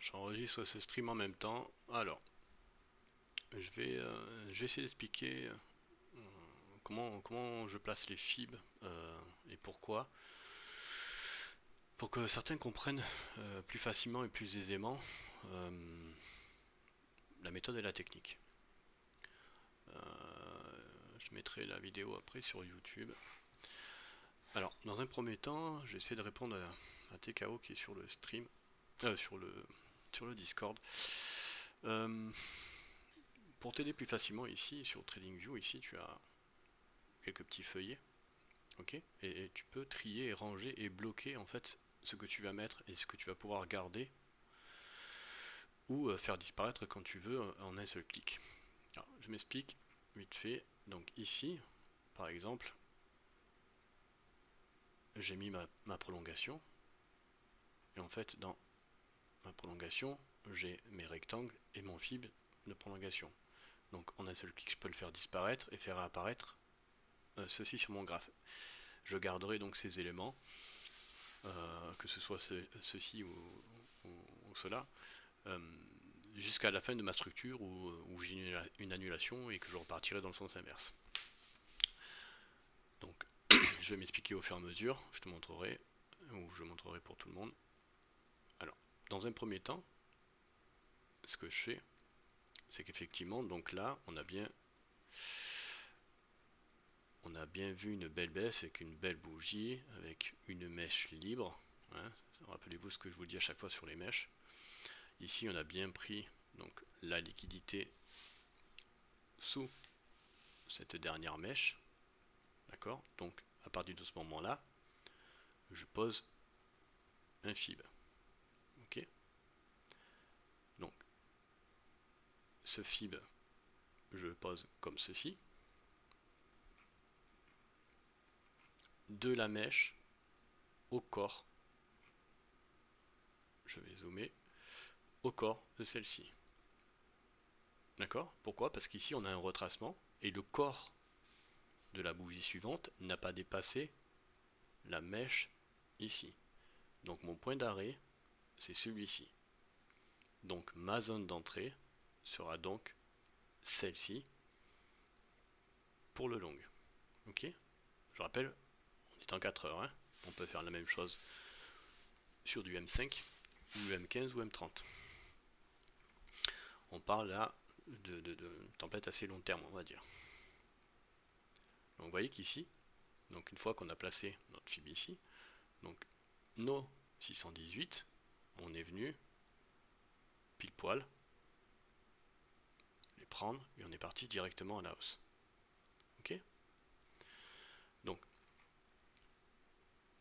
J'enregistre ce stream en même temps. Alors, je vais essayer d'expliquer comment je place les fibres et pourquoi, pour que certains comprennent plus facilement et plus aisément la méthode et la technique. Je mettrai la vidéo après sur YouTube. Alors, dans un premier temps, je vais essayer de répondre à TKO qui est sur le stream, sur le Discord. Pour t'aider plus facilement ici, sur TradingView, ici tu as quelques petits feuillets, ok, et tu peux trier et ranger et bloquer en fait ce que tu vas mettre et ce que tu vas pouvoir garder ou faire disparaître quand tu veux en un seul clic. Alors, je m'explique vite fait. Donc ici, par exemple, j'ai mis ma prolongation, et en fait dans ma prolongation, j'ai mes rectangles et mon fib de prolongation. Donc en un seul clic, je peux le faire disparaître et faire apparaître ceci sur mon graphe. Je garderai donc ces éléments, que ce soit ceci ou cela, jusqu'à la fin de ma structure où j'ai une annulation et que je repartirai dans le sens inverse. Donc je vais m'expliquer au fur et à mesure, je te montrerai, ou je montrerai pour tout le monde. Alors, dans un premier temps, ce que je fais, c'est qu'effectivement, donc là, on a bien vu une belle baisse avec une belle bougie, avec une mèche libre. Hein. Rappelez-vous ce que je vous dis à chaque fois sur les mèches. Ici, on a bien pris donc la liquidité sous cette dernière mèche. D'accord. Donc, à partir de ce moment-là, je pose un fib. Ok. Donc, ce fib, je le pose comme ceci. De la mèche au corps. Je vais zoomer au corps de celle-ci. D'accord. Pourquoi? Parce qu'ici, on a un retracement et le corps de la bougie suivante n'a pas dépassé la mèche ici. Donc mon point d'arrêt, c'est celui-ci. Donc ma zone d'entrée sera donc celle-ci pour le long. Ok. Je rappelle, on est en 4 heures. Hein. On peut faire la même chose sur du M5 ou M15 ou M30. On parle là de tempête assez long terme, on va dire. Donc vous voyez qu'ici, donc une fois qu'on a placé notre fib ici, donc nos 618, on est venu pile poil les prendre et on est parti directement à la hausse. Ok. Donc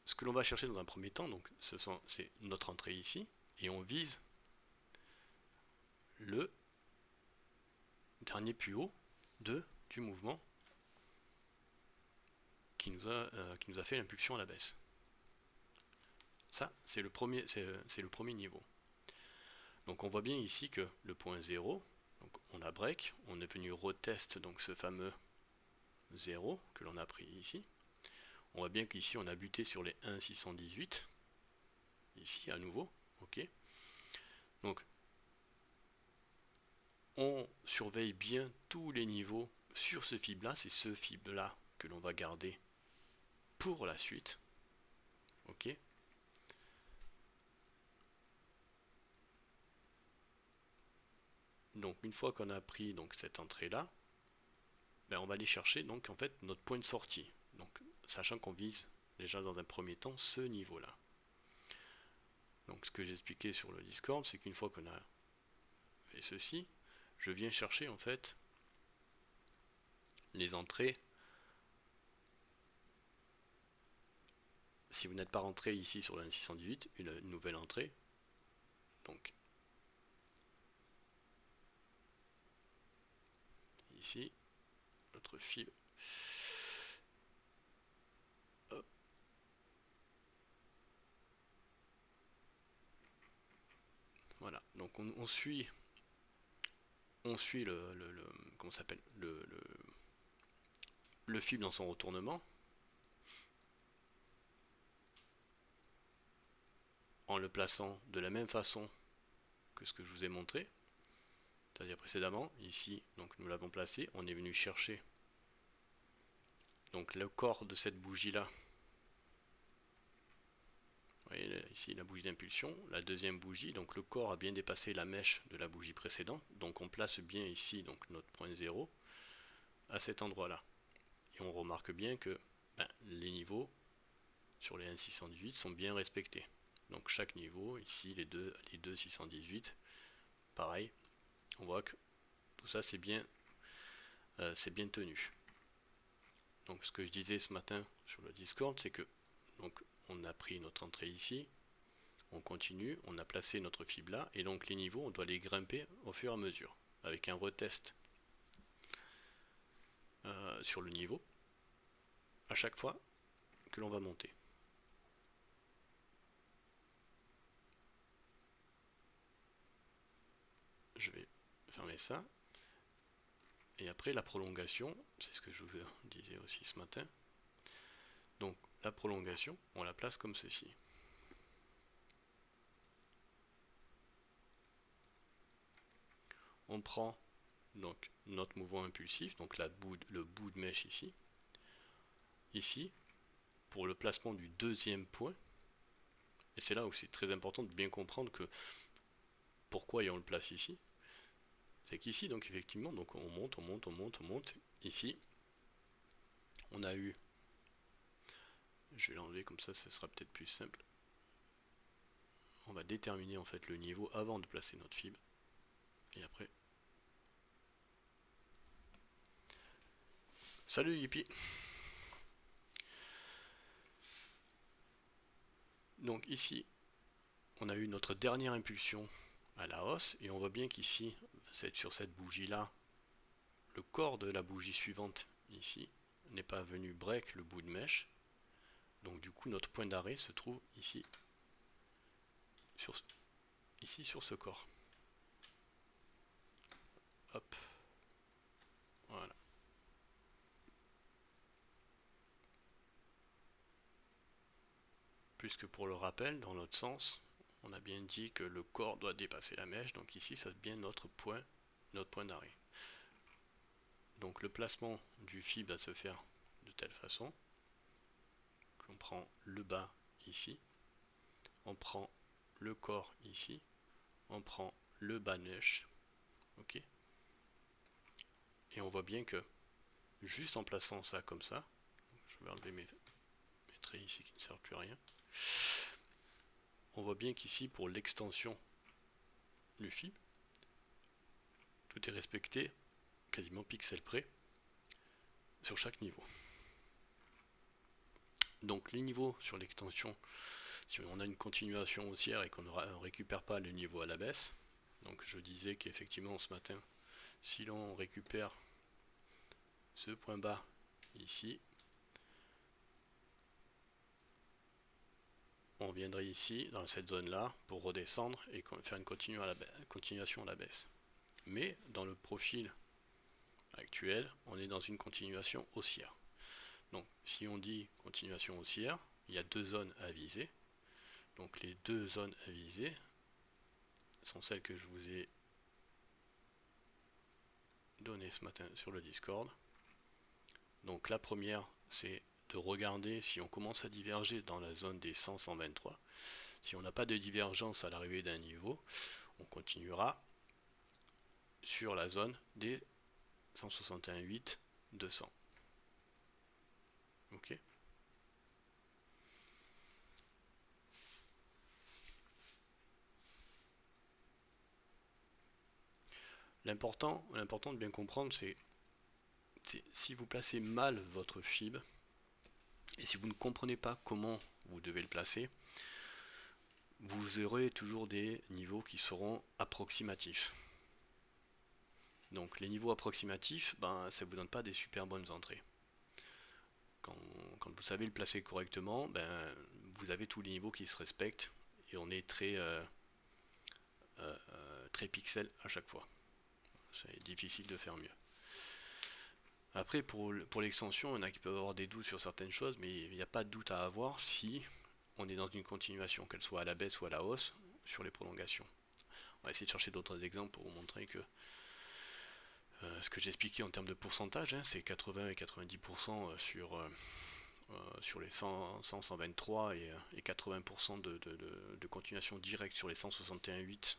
ce que l'on va chercher dans un premier temps, donc c'est notre entrée ici, et on vise le dernier plus haut du mouvement qui nous a fait l'impulsion à la baisse. Ça, c'est le premier niveau. Donc on voit bien ici que le point 0, donc on a break, on est venu retest donc ce fameux 0 que l'on a pris ici. On voit bien qu'ici on a buté sur les 1,618, ici à nouveau, ok. Donc on surveille bien tous les niveaux sur ce fib là, c'est ce fib là que l'on va garder pour la suite, ok. Donc une fois qu'on a pris donc cette entrée là, ben, on va aller chercher donc en fait notre point de sortie, donc sachant qu'on vise déjà dans un premier temps ce niveau là. Donc ce que j'expliquais sur le Discord, c'est qu'une fois qu'on a fait ceci, je viens chercher en fait les entrées. Si vous n'êtes pas rentré ici sur le 618, une nouvelle entrée, donc ici, notre fil. Hop. Voilà, donc on suit comment s'appelle le fil dans son retournement en le plaçant de la même façon que ce que je vous ai montré, c'est-à-dire précédemment. Ici, donc nous l'avons placé, on est venu chercher donc le corps de cette bougie là. Vous voyez ici la bougie d'impulsion, la deuxième bougie, donc le corps a bien dépassé la mèche de la bougie précédente, donc on place bien ici donc notre point 0 à cet endroit là. Et on remarque bien que les niveaux sur les 1.618 sont bien respectés. Donc chaque niveau, ici les deux 618, pareil, on voit que tout ça c'est bien tenu. Donc ce que je disais ce matin sur le Discord, c'est que donc on a pris notre entrée ici, on continue, on a placé notre fibre là, et donc les niveaux, on doit les grimper au fur et à mesure, avec un retest sur le niveau, à chaque fois que l'on va monter. Je vais fermer ça. Et après la prolongation, c'est ce que je vous disais aussi ce matin. Donc la prolongation, on la place comme ceci. On prend donc notre mouvement impulsif, donc le bout de mèche ici. Ici, pour le placement du deuxième point, et c'est là où c'est très important de bien comprendre que pourquoi on le place ici. C'est qu'ici, donc effectivement, donc on monte, on monte, on monte, on monte. Ici, on a eu, je vais l'enlever comme ça, ce sera peut-être plus simple. On va déterminer en fait le niveau avant de placer notre fibre. Et après, salut Yippie. Donc ici, on a eu notre dernière impulsion à la hausse, et on voit bien qu'ici, sur cette bougie là, le corps de la bougie suivante ici n'est pas venu break le bout de mèche. Donc du coup notre point d'arrêt se trouve ici sur ce corps. Hop, voilà. Puisque pour le rappel, dans l'autre sens, on a bien dit que le corps doit dépasser la mèche, donc ici ça devient notre point d'arrêt. Donc le placement du fib va se faire de telle façon qu'on prend le bas ici, on prend le corps ici, on prend le bas mèche, ok, et on voit bien que juste en plaçant ça comme ça, je vais enlever mes traits ici qui ne servent plus à rien, on voit bien qu'ici pour l'extension du fib, tout est respecté quasiment pixel près sur chaque niveau. Donc les niveaux sur l'extension, si on a une continuation haussière et qu'on ne récupère pas le niveau à la baisse, donc je disais qu'effectivement ce matin, si l'on récupère ce point bas ici, on viendrait ici dans cette zone là pour redescendre et faire une continuation à la baisse. Mais dans le profil actuel, on est dans une continuation haussière. Donc si on dit continuation haussière, il y a deux zones à viser. Donc les deux zones à viser sont celles que je vous ai données ce matin sur le Discord. Donc la première, c'est de regarder si on commence à diverger dans la zone des 100-123. Si on n'a pas de divergence à l'arrivée d'un niveau, on continuera sur la zone des 161,8-200. Ok. L'important de bien comprendre, c'est si vous placez mal votre fib, et si vous ne comprenez pas comment vous devez le placer, vous aurez toujours des niveaux qui seront approximatifs. Donc les niveaux approximatifs, ça ne vous donne pas des super bonnes entrées. Quand vous savez le placer correctement, vous avez tous les niveaux qui se respectent et on est très pixel à chaque fois. C'est difficile de faire mieux. Après, pour l'extension, il y en a qui peuvent avoir des doutes sur certaines choses, mais il n'y a pas de doute à avoir si on est dans une continuation, qu'elle soit à la baisse ou à la hausse, sur les prolongations. On va essayer de chercher d'autres exemples pour vous montrer que ce que j'ai expliqué en termes de pourcentage, hein, c'est 80 et 90% sur les 100, 100 123 et 80% de continuation directe sur les 161.8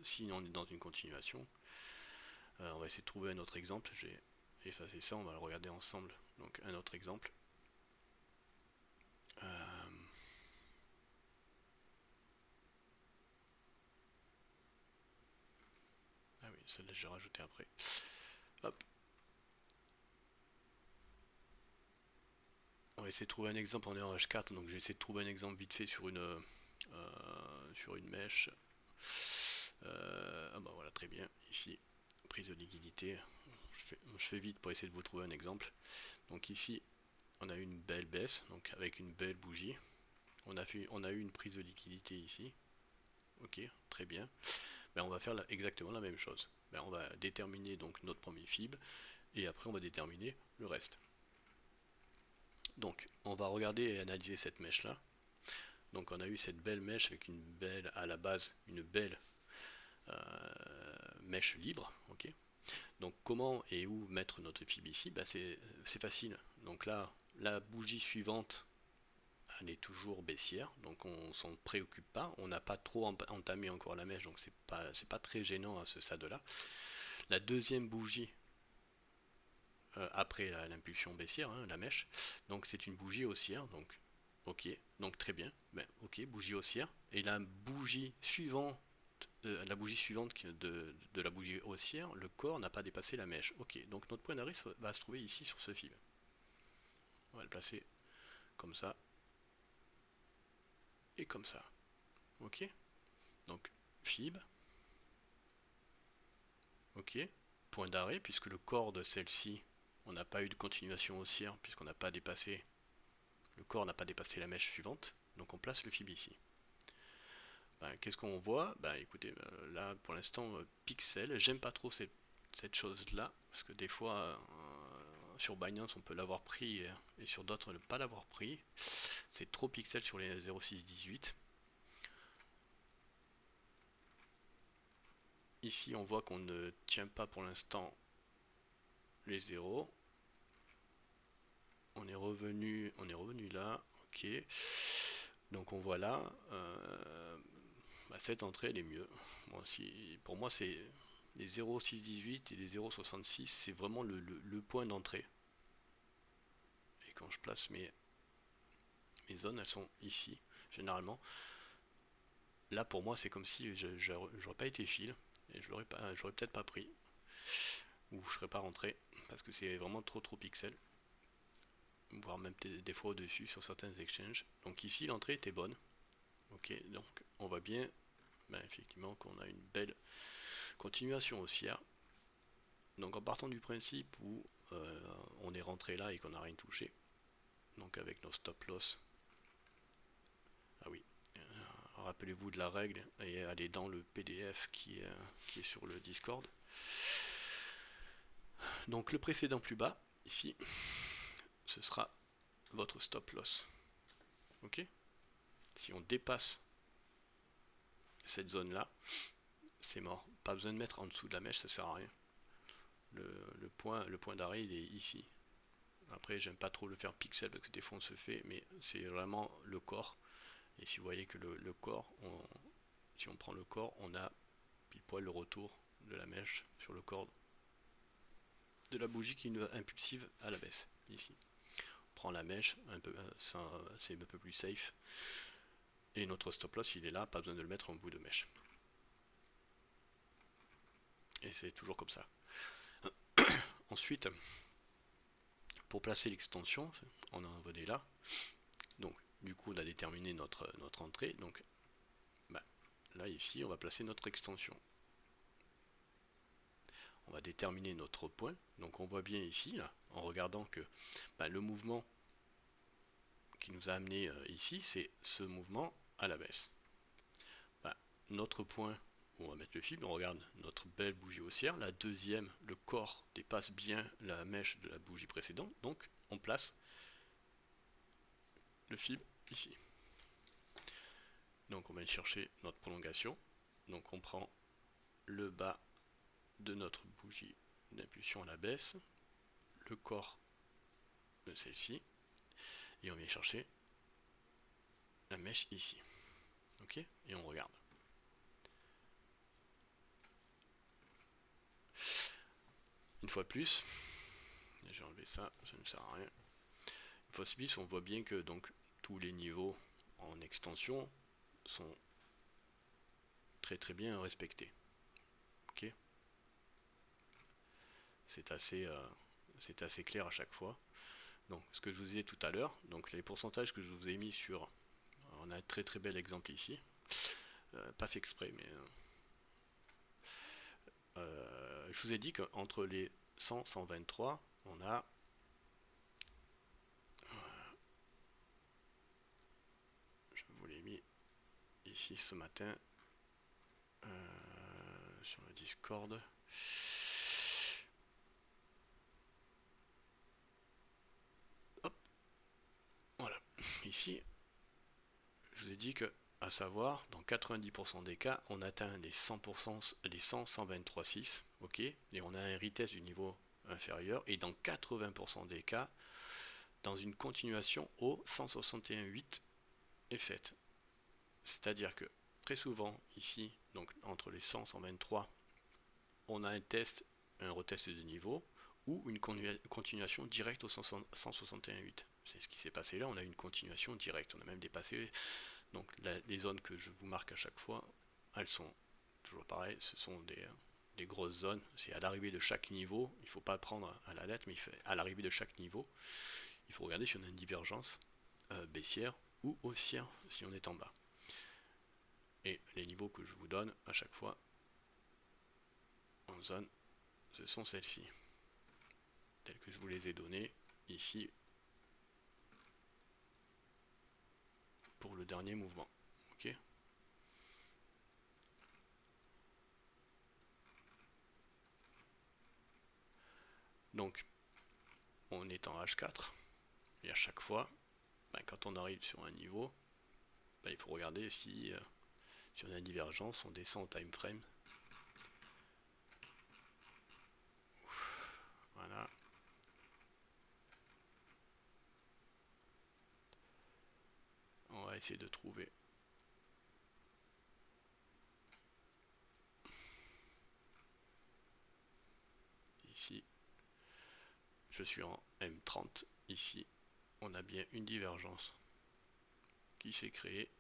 si on est dans une continuation. On va essayer de trouver un autre exemple. J'ai effacé ça, on va le regarder ensemble. Donc un autre exemple. Ah oui, celle-là je vais rajouter après. Hop. On va essayer de trouver un exemple, on est en H4, donc je vais essayer de trouver un exemple vite fait sur une mèche. Ah bah voilà, très bien, ici, prise de liquidité. Je fais vite pour essayer de vous trouver un exemple. Donc ici, on a eu une belle baisse, donc avec une belle bougie. On a eu une prise de liquidité ici. Ok, très bien. Ben, on va faire exactement la même chose. Ben, on va déterminer donc notre premier fib et après on va déterminer le reste. Donc on va regarder et analyser cette mèche là. Donc on a eu cette belle mèche avec une belle, à la base, une belle mèche libre. Ok. Donc comment et où mettre notre fib ici? Ben, c'est facile. Donc là, la bougie suivante, elle est toujours baissière, donc on s'en préoccupe pas. On n'a pas trop entamé encore la mèche, donc c'est pas très gênant à ce stade-là. La deuxième bougie après l'impulsion baissière, hein, la mèche, donc c'est une bougie haussière, donc ok, donc très bien, ben, ok, bougie haussière, et la bougie suivante de la bougie haussière, le corps n'a pas dépassé la mèche. Ok, donc notre point d'arrêt va se trouver ici sur ce fil. On va le placer comme ça et comme ça. Ok, donc fib, ok, point d'arrêt, puisque le corps de celle-ci, on n'a pas eu de continuation haussière, puisqu'on n'a pas dépassé, le corps n'a pas dépassé la mèche suivante, donc on place le fib ici. Ben, qu'est-ce qu'on voit? Ben, écoutez, là pour l'instant, pixel, j'aime pas trop cette chose-là, parce que des fois, sur Binance, on peut l'avoir pris, et sur d'autres, ne pas l'avoir pris. C'est trop pixel sur les 0,618. Ici, on voit qu'on ne tient pas pour l'instant les zéros. On est revenu là, ok. Donc on voit là, cette entrée elle est mieux. Bon, pour moi c'est les 0,618 et les 0,66, c'est vraiment le point d'entrée. Et quand je place mes zones, elles sont ici, généralement. Là pour moi c'est comme si j'aurais pas été fil, et j'aurais peut-être pas pris, ou je serais pas rentré, parce que c'est vraiment trop pixel, voire même des fois au-dessus sur certains exchanges. Donc ici l'entrée était bonne. Ok, donc on voit bien effectivement qu'on a une belle continuation haussière. Donc en partant du principe où on est rentré là et qu'on n'a rien touché, donc avec nos stop loss, ah oui, rappelez-vous de la règle et elle est dans le PDF qui est sur le Discord. Donc le précédent plus bas, ici, ce sera votre stop loss. Ok. Si on dépasse cette zone là, c'est mort. Pas besoin de mettre en dessous de la mèche, ça sert à rien. Le point d'arrêt il est ici. Après j'aime pas trop le faire pixel parce que des fois on se fait, mais c'est vraiment le corps. Et si vous voyez que le corps, si on prend le corps, on a pile poil le retour de la mèche sur le corps de la bougie qui est impulsive à la baisse ici. On prend la mèche, c'est un peu plus safe. Et notre stop loss il est là, pas besoin de le mettre en bout de mèche. Et c'est toujours comme ça. Ensuite, pour placer l'extension, on en venait là. Donc, du coup, on a déterminé notre entrée. Donc, là, ici, on va placer notre extension. On va déterminer notre point. Donc, on voit bien ici, là, en regardant que le mouvement qui nous a amené ici, c'est ce mouvement à la baisse. Notre point où on va mettre le fib, on regarde notre belle bougie haussière. La deuxième, le corps dépasse bien la mèche de la bougie précédente. Donc, on place le fib ici. Donc on va aller chercher notre prolongation. Donc on prend le bas de notre bougie d'impulsion à la baisse, le corps de celle-ci, et on vient chercher la mèche ici. Ok, et on regarde. Une fois de plus, j'ai enlevé ça, ça ne sert à rien. Une fois de plus, on voit bien que donc tous les niveaux en extension sont très bien respectés. Ok, c'est assez clair à chaque fois. Donc, ce que je vous disais tout à l'heure, donc les pourcentages que je vous ai mis sur, on a un très bel exemple ici, pas fait exprès, mais je vous ai dit qu'entre les 100 123, on a, je vous l'ai mis ici ce matin sur le Discord. Hop, voilà. Ici, je vous ai dit que, à savoir, dans 90% des cas, on atteint les 100%, les 100, 123,6, ok, et on a un retest du niveau inférieur, et dans 80% des cas, dans une continuation au 161,8 est faite. C'est-à-dire que très souvent ici, donc entre les 100 123, on a un test, un retest de niveau ou une continuation directe au 161,8. C'est ce qui s'est passé là, on a une continuation directe, on a même dépassé. Donc les zones que je vous marque à chaque fois, elles sont toujours pareilles, ce sont des grosses zones. C'est à l'arrivée de chaque niveau, il ne faut pas prendre à la lettre, mais à l'arrivée de chaque niveau, il faut regarder si on a une divergence baissière ou haussière si on est en bas. Et les niveaux que je vous donne à chaque fois en zone, ce sont celles-ci, telles que je vous les ai données ici pour le dernier mouvement. Ok. Donc on est en H4 et à chaque fois, quand on arrive sur un niveau, il faut regarder si on a une divergence, on descend au time frame. Voilà. On va essayer de trouver. Ici, je suis en M30. Ici, on a bien une divergence qui s'est créée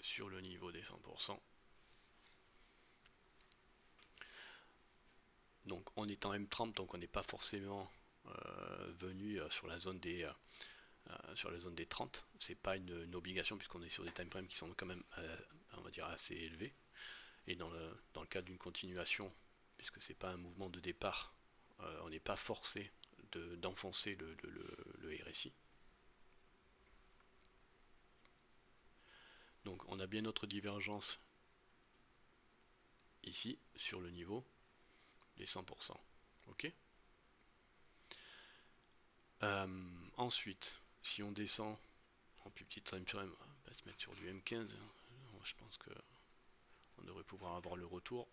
sur le niveau des 100%. Donc on est en M30, donc on n'est pas forcément venu sur la zone des zone des 30. C'est pas une obligation puisqu'on est sur des time frames qui sont quand même on va dire assez élevés. Et dans le cas d'une continuation, puisque c'est pas un mouvement de départ, on n'est pas forcé d'enfoncer le RSI. Donc on a bien notre divergence ici sur le niveau des 100%. Ok. Ensuite, si on descend en plus petit time frame, on va se mettre sur du M15. Je pense que on devrait pouvoir avoir le retour.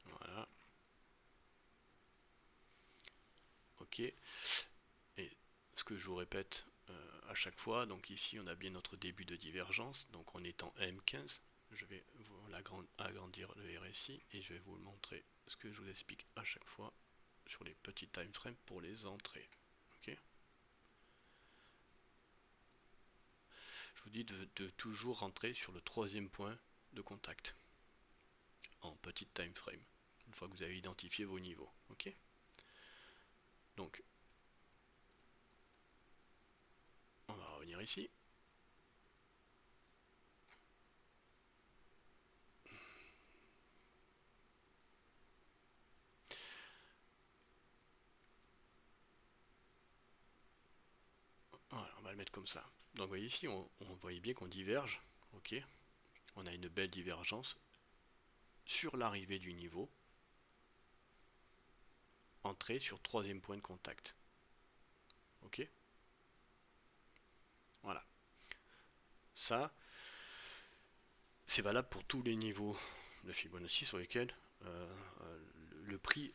Voilà. Ok. Et ce que je vous répète à chaque fois, donc ici on a bien notre début de divergence, donc on est en M15. Je vais vous agrandir le RSI et je vais vous montrer ce que je vous explique à chaque fois sur les petits time frames pour les entrées. Ok. Je vous dis de toujours rentrer sur le troisième point de contact en petit time frame une fois que vous avez identifié vos niveaux. Ok. Donc on va revenir ici. Voilà, on va le mettre comme ça. Donc vous voyez ici, on voyait bien qu'on diverge. Ok. On a une belle divergence sur l'arrivée du niveau. Entrée sur troisième point de contact. Ok. Voilà. Ça, c'est valable pour tous les niveaux de Fibonacci sur lesquels le prix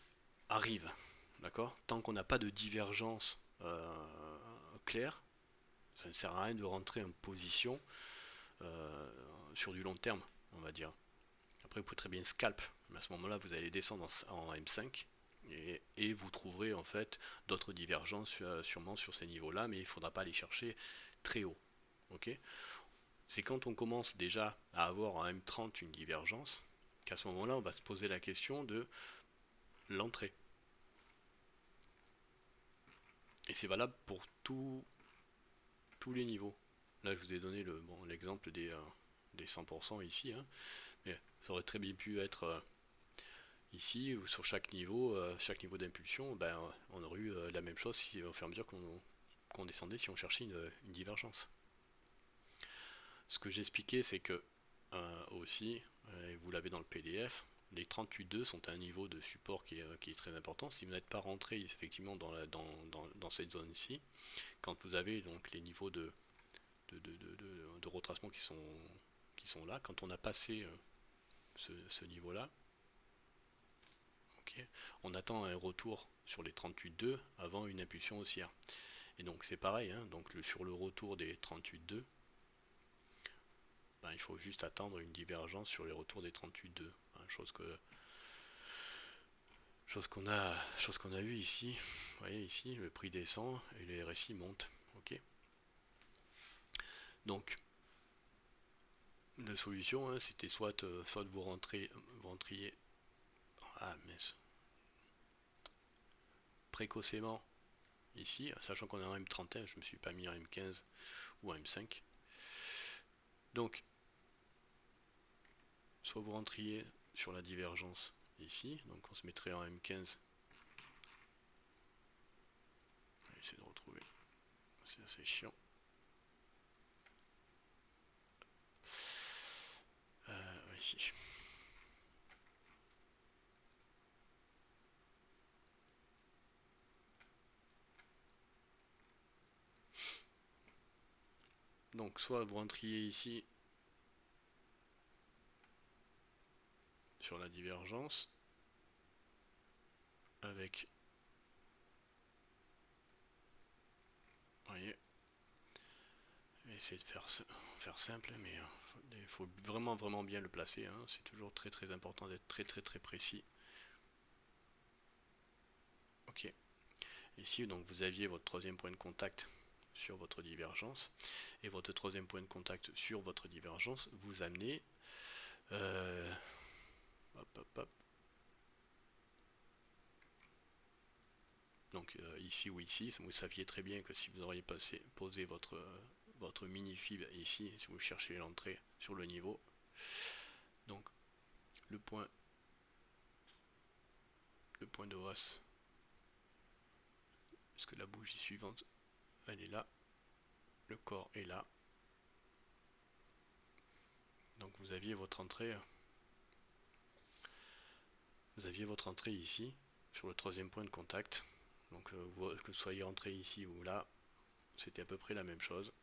arrive. D'accord? Tant qu'on n'a pas de divergence claire, ça ne sert à rien de rentrer en position sur du long terme, on va dire. Après, vous pouvez très bien scalp, mais à ce moment-là, vous allez descendre en M5 et vous trouverez en fait d'autres divergences sûrement sur ces niveaux-là, mais il ne faudra pas aller chercher très haut. Ok? C'est quand on commence déjà à avoir en M30 une divergence qu'à ce moment-là, on va se poser la question de l'entrée. Et c'est valable pour tous les niveaux. Là, je vous ai donné l'exemple des 100% ici, hein, mais ça aurait très bien pu être ici ou sur chaque niveau d'impulsion, ben, on aurait eu la même chose si, au fur et à mesure qu'on descendait si on cherchait une divergence. Ce que j'expliquais, c'est que aussi, et vous l'avez dans le PDF, les 38.2 sont un niveau de support qui est très important. Si vous n'êtes pas rentré effectivement dans cette zone-ci, quand vous avez donc les niveaux de retracement qui sont là, quand on a passé ce niveau-là, okay, on attend un retour sur les 38.2 avant une impulsion haussière. Et donc c'est pareil, hein, donc sur le retour des 38.2, ben, il faut juste attendre une divergence sur les retours des 38.2. Hein, chose qu'on a eu ici. Vous voyez ici, le prix descend et les RSI montent. Ok. Donc la solution, hein, c'était soit vous rentriez précocement ici, sachant qu'on est en M31, je ne me suis pas mis en M15 ou en M5. Donc, soit vous rentriez sur la divergence ici, donc on se mettrait en M15. On va essayer de retrouver, c'est assez chiant. Ici. Donc, soit vous rentriez ici sur la divergence avec, vous voyez, je vais essayer de faire simple, mais il faut vraiment bien le placer, hein. C'est toujours très important d'être très précis. Ok. Ici, donc vous aviez votre troisième point de contact sur votre divergence, et votre troisième point de contact sur votre divergence vous amenez hop. Donc ici ou ici, vous saviez très bien que si vous auriez posé votre mini fib ici, si vous cherchez l'entrée sur le niveau, donc le point de hausse, parce que la bougie suivante, elle est là, le corps est là, donc vous aviez votre entrée ici, sur le troisième point de contact, donc que vous soyez entré ici ou là, c'était à peu près la même chose.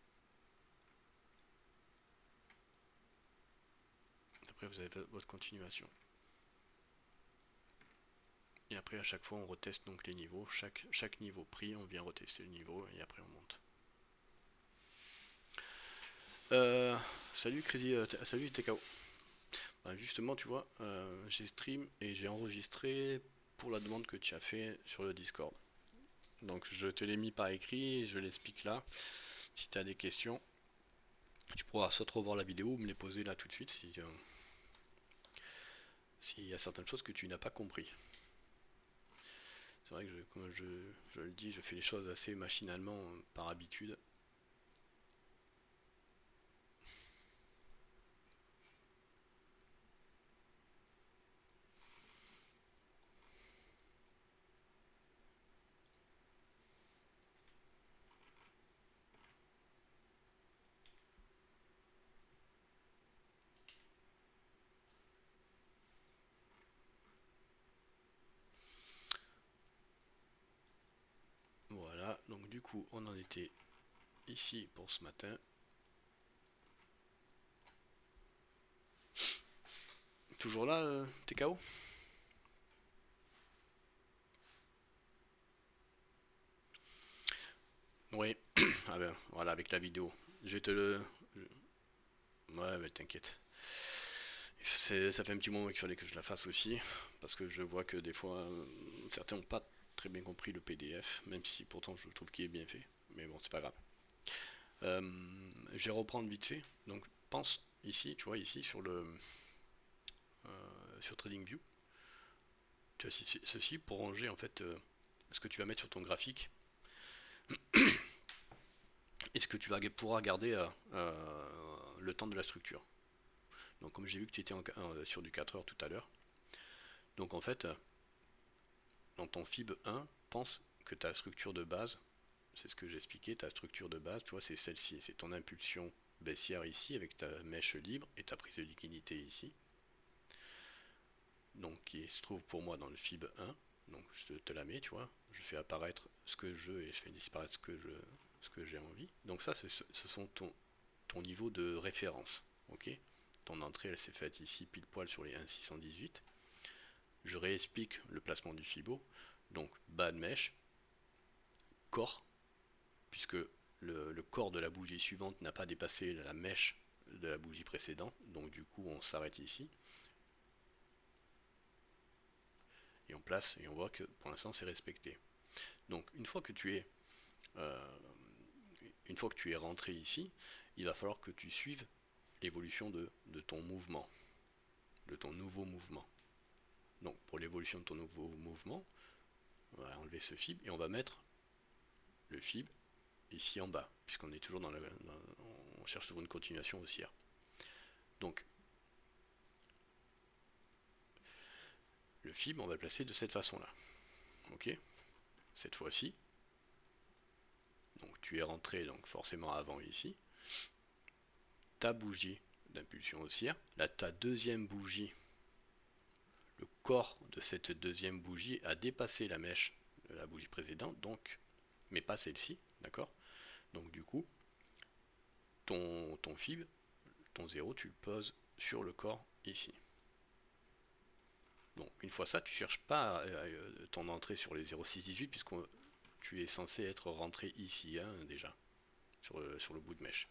Après vous avez votre continuation. Et après à chaque fois on reteste donc les niveaux, chaque niveau pris, on vient retester le niveau et après on monte. Salut Crazy, salut TKO. Ben justement tu vois, j'ai stream et j'ai enregistré pour la demande que tu as fait sur le Discord. Donc je te l'ai mis par écrit, je l'explique là. Si tu as des questions, tu pourras soit revoir la vidéo ou me les poser là tout de suite s'il y a certaines choses que tu n'as pas compris. C'est vrai que comme je le dis, je fais les choses assez machinalement par habitude. Voilà, donc du coup on en était ici pour ce matin. Toujours là, t'es KO? Oui, ah ben, voilà, avec la vidéo. Je vais te le... Ouais, mais t'inquiète. Ça fait un petit moment qu'il fallait que je la fasse aussi, parce que je vois que des fois, certains n'ont pas très bien compris le PDF, même si pourtant je trouve qu'il est bien fait. Mais bon, c'est pas grave. Euh, je vais reprendre vite fait. Donc, pense ici, tu vois, ici sur TradingView, tu as ceci pour ranger en fait ce que tu vas mettre sur ton graphique et ce que tu vas pouvoir garder le temps de la structure. Donc, comme j'ai vu que tu étais sur du 4 heures tout à l'heure, donc en fait, dans ton FIB 1, pense que ta structure de base, c'est ce que j'ai expliqué, ta structure de base, tu vois, c'est celle-ci, c'est ton impulsion baissière ici avec ta mèche libre et ta prise de liquidité ici. Donc qui se trouve pour moi dans le FIB 1. Donc je te la mets, tu vois, je fais apparaître ce que je veux et je fais disparaître ce que j'ai envie. Donc ça, ce sont ton niveau de référence, ok. Ton entrée, elle s'est faite ici pile poil sur les 1,618. Je réexplique le placement du FIBO. Donc bas de mèche, corps, puisque le corps de la bougie suivante n'a pas dépassé la mèche de la bougie précédente. Donc du coup, on s'arrête ici. Et on place et on voit que pour l'instant c'est respecté. Donc euh, une fois que tu es rentré ici, il va falloir que tu suives l'évolution de ton mouvement, de ton nouveau mouvement. Donc pour l'évolution de ton nouveau mouvement, on va enlever ce fib et on va mettre le fib ici en bas, puisqu'on est toujours on cherche toujours une continuation haussière. Donc le fib, on va le placer de cette façon-là. Ok. Cette fois-ci, donc tu es rentré donc forcément avant ici. Ta bougie d'impulsion haussière, là ta deuxième bougie, le corps de cette deuxième bougie a dépassé la mèche de la bougie précédente, donc, mais pas celle-ci, d'accord. Donc du coup, ton fib, ton 0, tu le poses sur le corps ici. Donc une fois ça, tu ne cherches pas ton entrée sur les 0,618 puisque tu es censé être rentré ici hein, déjà, sur le bout de mèche.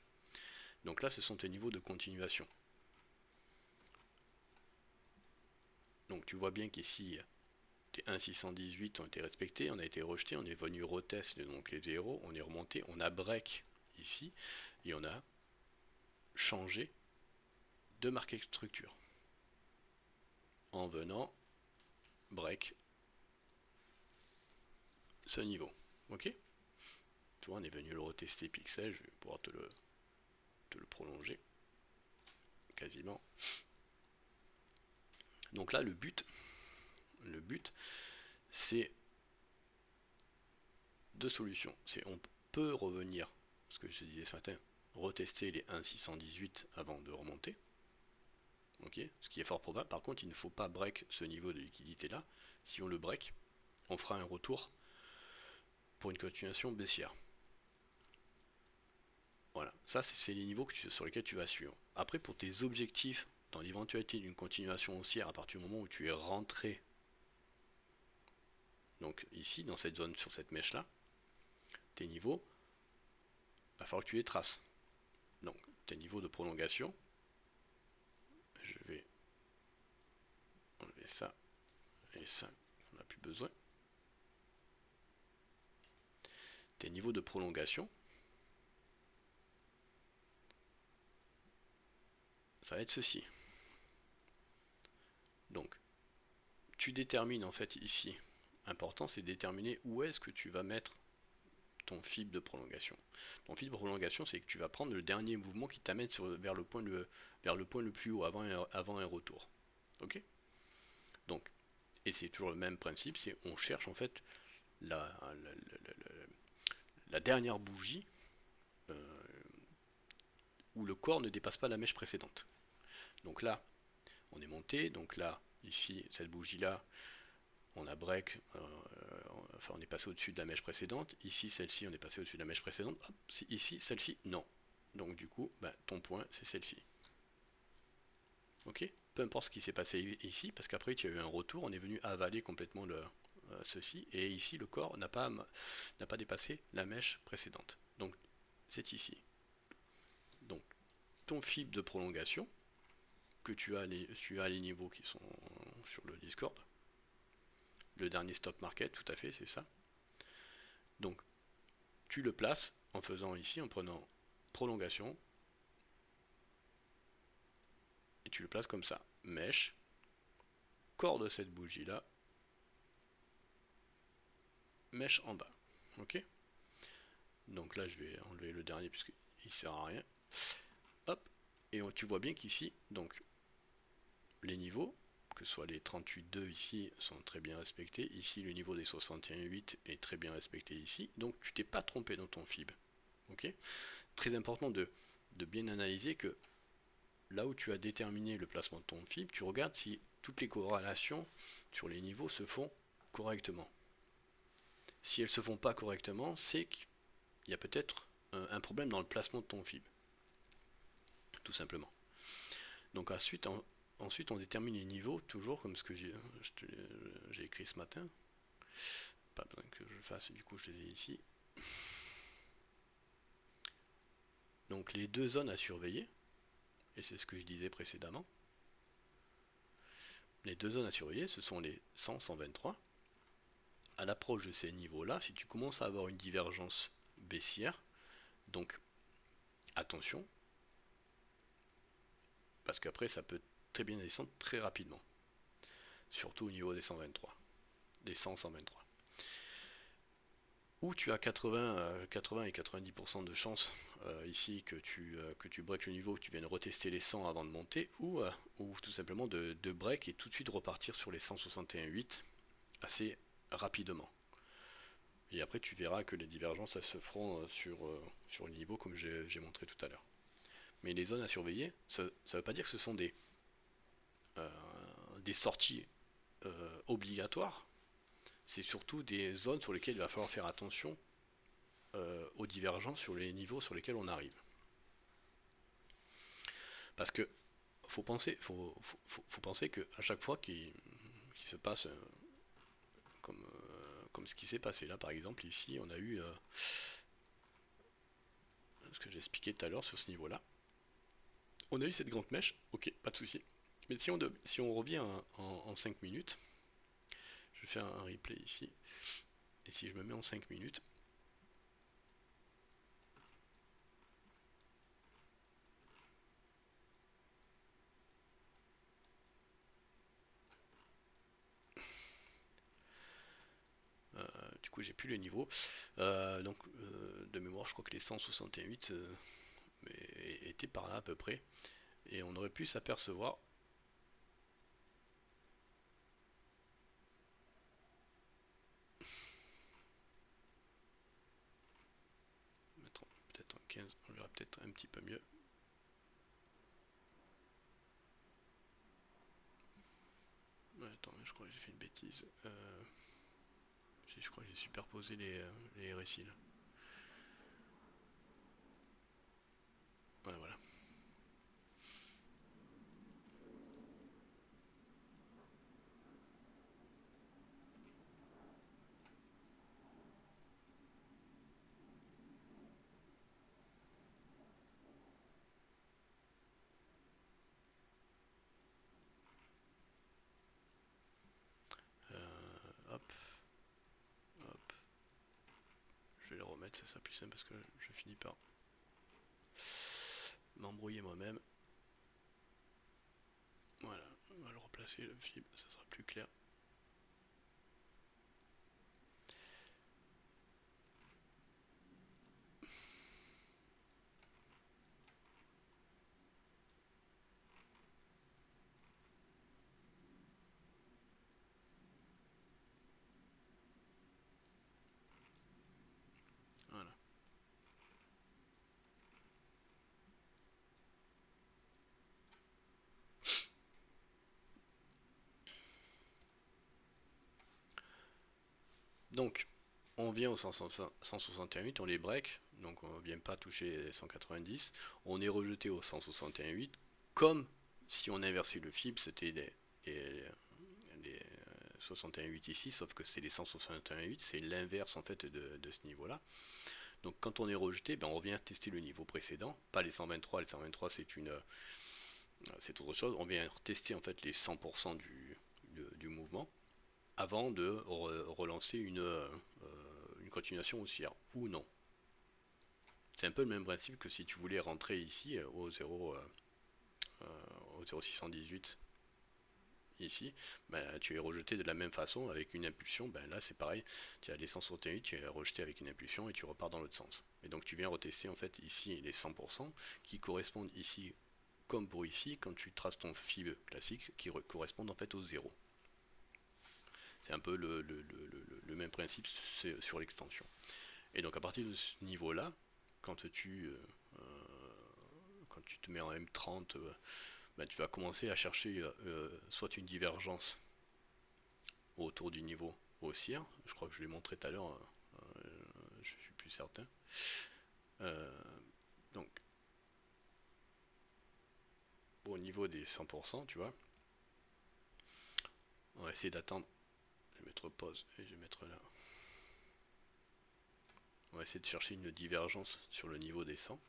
Donc là, ce sont tes niveaux de continuation. Donc tu vois bien qu'ici, les 1,618 ont été respectés, on a été rejeté, on est venu retest donc les 0, on est remonté, on a break ici, et on a changé de marqué structure. En venant break ce niveau. Ok. Tu vois, on est venu le retester pixel, je vais pouvoir te le prolonger quasiment. Donc là, le but c'est deux solutions. C'est on peut revenir, ce que je te disais ce matin, retester les 1,618 avant de remonter. Ok, ce qui est fort probable. Par contre, il ne faut pas break ce niveau de liquidité là. Si on le break, on fera un retour pour une continuation baissière. Voilà, ça c'est les niveaux sur lesquels tu vas suivre. Après, pour tes objectifs, dans l'éventualité d'une continuation haussière à partir du moment où tu es rentré, donc ici, dans cette zone, sur cette mèche là, tes niveaux, il va falloir que tu les traces. Donc, tes niveaux de prolongation, je vais enlever ça et ça, on n'a plus besoin. Tes niveaux de prolongation, ça va être ceci. Donc, tu détermines en fait ici, important c'est de déterminer où est-ce que tu vas mettre ton fib de prolongation. Ton fib de prolongation, c'est que tu vas prendre le dernier mouvement qui t'amène vers le point le plus haut avant un retour. Ok. Donc, et c'est toujours le même principe, c'est on cherche en fait la dernière bougie où le corps ne dépasse pas la mèche précédente. Donc là, on est monté, donc là, ici, cette bougie-là, on a break, enfin on est passé au-dessus de la mèche précédente, ici celle-ci on est passé au-dessus de la mèche précédente, hop, ici celle-ci non. Donc du coup, ben, ton point c'est celle-ci. Ok. Peu importe ce qui s'est passé ici, parce qu'après tu as eu un retour, on est venu avaler complètement ceci, et ici le corps n'a pas dépassé la mèche précédente. Donc c'est ici. Donc ton fibre de prolongation, que tu as les niveaux qui sont sur le Discord. Le dernier stop market, tout à fait, c'est ça. Donc tu le places en faisant ici, en prenant prolongation, et tu le places comme ça. Mèche, corps de cette bougie là, mèche en bas. Ok. Donc là je vais enlever le dernier puisqu'il sert à rien. Hop. Et tu vois bien qu'ici, donc les niveaux, que ce soit les 38,2 ici, sont très bien respectés. Ici, le niveau des 61,8 est très bien respecté ici. Donc, tu t'es pas trompé dans ton fib. Ok. Très important de bien analyser que là où tu as déterminé le placement de ton fib, tu regardes si toutes les corrélations sur les niveaux se font correctement. Si elles ne se font pas correctement, c'est qu'il y a peut-être un problème dans le placement de ton fib. Tout simplement. Donc ensuite on détermine les niveaux, toujours comme ce que j'ai écrit ce matin. Pas besoin que je fasse, du coup je les ai ici. Donc les deux zones à surveiller, et c'est ce que je disais précédemment, les deux zones à surveiller, ce sont les 100-123. À l'approche de ces niveaux-là, si tu commences à avoir une divergence baissière, donc attention, parce qu'après ça peut très bien descendre très rapidement, surtout au niveau des 123, des 100-123. Où tu as 80 et 90% de chances ici que tu breaks le niveau, que tu viennes retester les 100 avant de monter, ou tout simplement de break et tout de suite repartir sur les 161,8 assez rapidement. Et après tu verras que les divergences elles se feront sur le niveau comme j'ai montré tout à l'heure. Mais les zones à surveiller, ça ne veut pas dire que ce sont des sorties obligatoires, c'est surtout des zones sur lesquelles il va falloir faire attention aux divergences sur les niveaux sur lesquels on arrive. Parce que faut penser que à chaque fois qu'il se passe comme ce qui s'est passé là, par exemple ici, on a eu ce que j'ai expliqué tout à l'heure sur ce niveau-là. On a eu cette grande mèche, ok, pas de souci. Mais si on revient en 5 minutes, je vais faire un replay ici, et si je me mets en 5 minutes, du coup j'ai plus le niveau, donc de mémoire je crois que les 168 étaient par là à peu près, et on aurait pu s'apercevoir peut-être en 15, on verra peut-être un petit peu mieux. Ouais, attends, je crois que j'ai fait une bêtise. Je crois que j'ai superposé les récits là. Ouais, voilà. Hop, hop. Je vais le remettre, ça sera plus simple parce que je finis par m'embrouiller moi-même. Voilà, on va le replacer le fil, ça sera plus clair. Voilà. Donc, on vient au 168, on les break, donc on ne vient pas toucher les 190, on est rejeté au 161,8, comme si on inversait le fib, c'était les 61,8 ici, sauf que c'est les 161,8, c'est l'inverse en fait de ce niveau-là. Donc quand on est rejeté, ben on revient tester le niveau précédent, pas les 123, les 123 c'est autre chose, on vient tester en fait les 100% du mouvement, avant de relancer une continuation haussière, ou non. C'est un peu le même principe que si tu voulais rentrer ici au 0,618 ici, ben, tu es rejeté de la même façon avec une impulsion. Ben, là c'est pareil, tu as les 161, tu es rejeté avec une impulsion et tu repars dans l'autre sens. Et donc tu viens retester en fait ici les 100% qui correspondent ici comme pour ici quand tu traces ton fib classique qui correspondent en fait au 0. C'est un peu le même principe sur l'extension. Et donc à partir de ce niveau-là, quand tu te mets en M30, ben, tu vas commencer à chercher soit une divergence autour du niveau haussière, je crois que je l'ai montré tout à l'heure, je suis plus certain. Euh, donc au niveau des 100%, tu vois, on va essayer d'attendre. Je vais mettre pause et je vais mettre là. On va essayer de chercher une divergence sur le niveau des 100.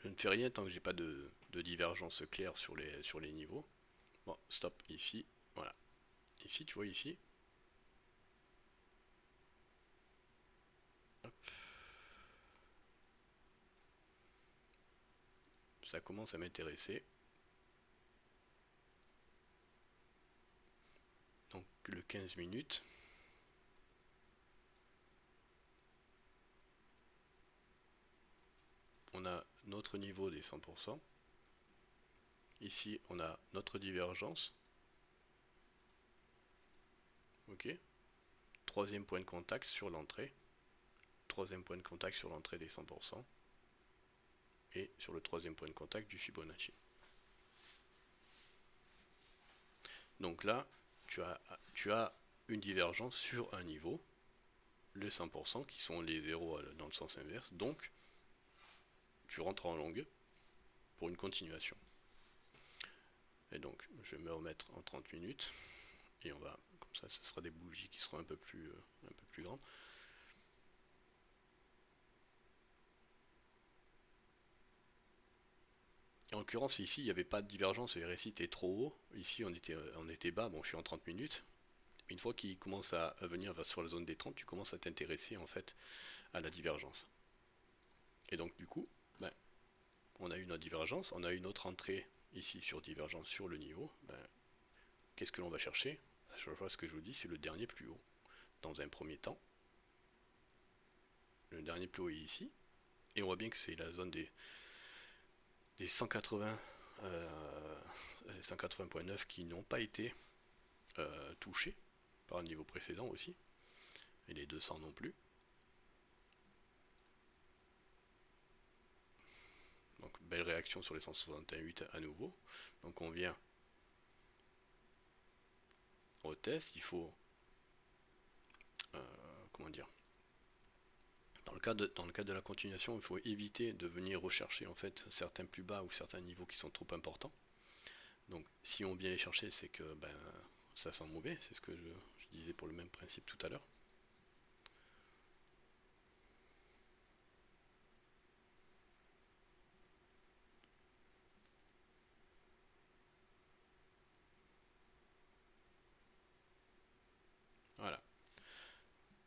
Je ne fais rien tant que j'ai pas de divergence claire sur les niveaux. Bon, stop, ici, voilà. Ici, tu vois ici. Hop. Ça commence à m'intéresser. Donc le 15 minutes. On a notre niveau des 100%. Ici, on a notre divergence. Ok. Troisième point de contact sur l'entrée. Troisième point de contact sur l'entrée des 100%. Et sur le troisième point de contact du Fibonacci. Donc là, tu as une divergence sur un niveau, le 100%, qui sont les zéros dans le sens inverse. Donc, tu rentres en longue pour une continuation. Et donc, je vais me remettre en 30 minutes. Et on va, comme ça, ce sera des bougies qui seront un peu plus grandes. En l'occurrence, ici, il n'y avait pas de divergence, le RSI était trop haut. Ici, on était bas, bon, je suis en 30 minutes. Une fois qu'il commence à venir sur la zone des 30, tu commences à t'intéresser en fait à la divergence. Et donc, du coup, ben, on a eu notre divergence, on a eu notre entrée ici sur divergence sur le niveau. Ben, qu'est-ce que l'on va chercher? À chaque fois, ce que je vous dis, c'est le dernier plus haut. Dans un premier temps, le dernier plus haut est ici. Et on voit bien que c'est la zone des 180, 180.9 qui n'ont pas été touchés par le niveau précédent aussi. Et les 200 non plus. Donc belle réaction sur les 168 à nouveau. Donc on vient au test, il faut comment dire, dans le cadre de la continuation, il faut éviter de venir rechercher en fait certains plus bas ou certains niveaux qui sont trop importants. Donc si on vient les chercher, c'est que ben, ça sent mauvais, c'est ce que je disais pour le même principe tout à l'heure. Voilà,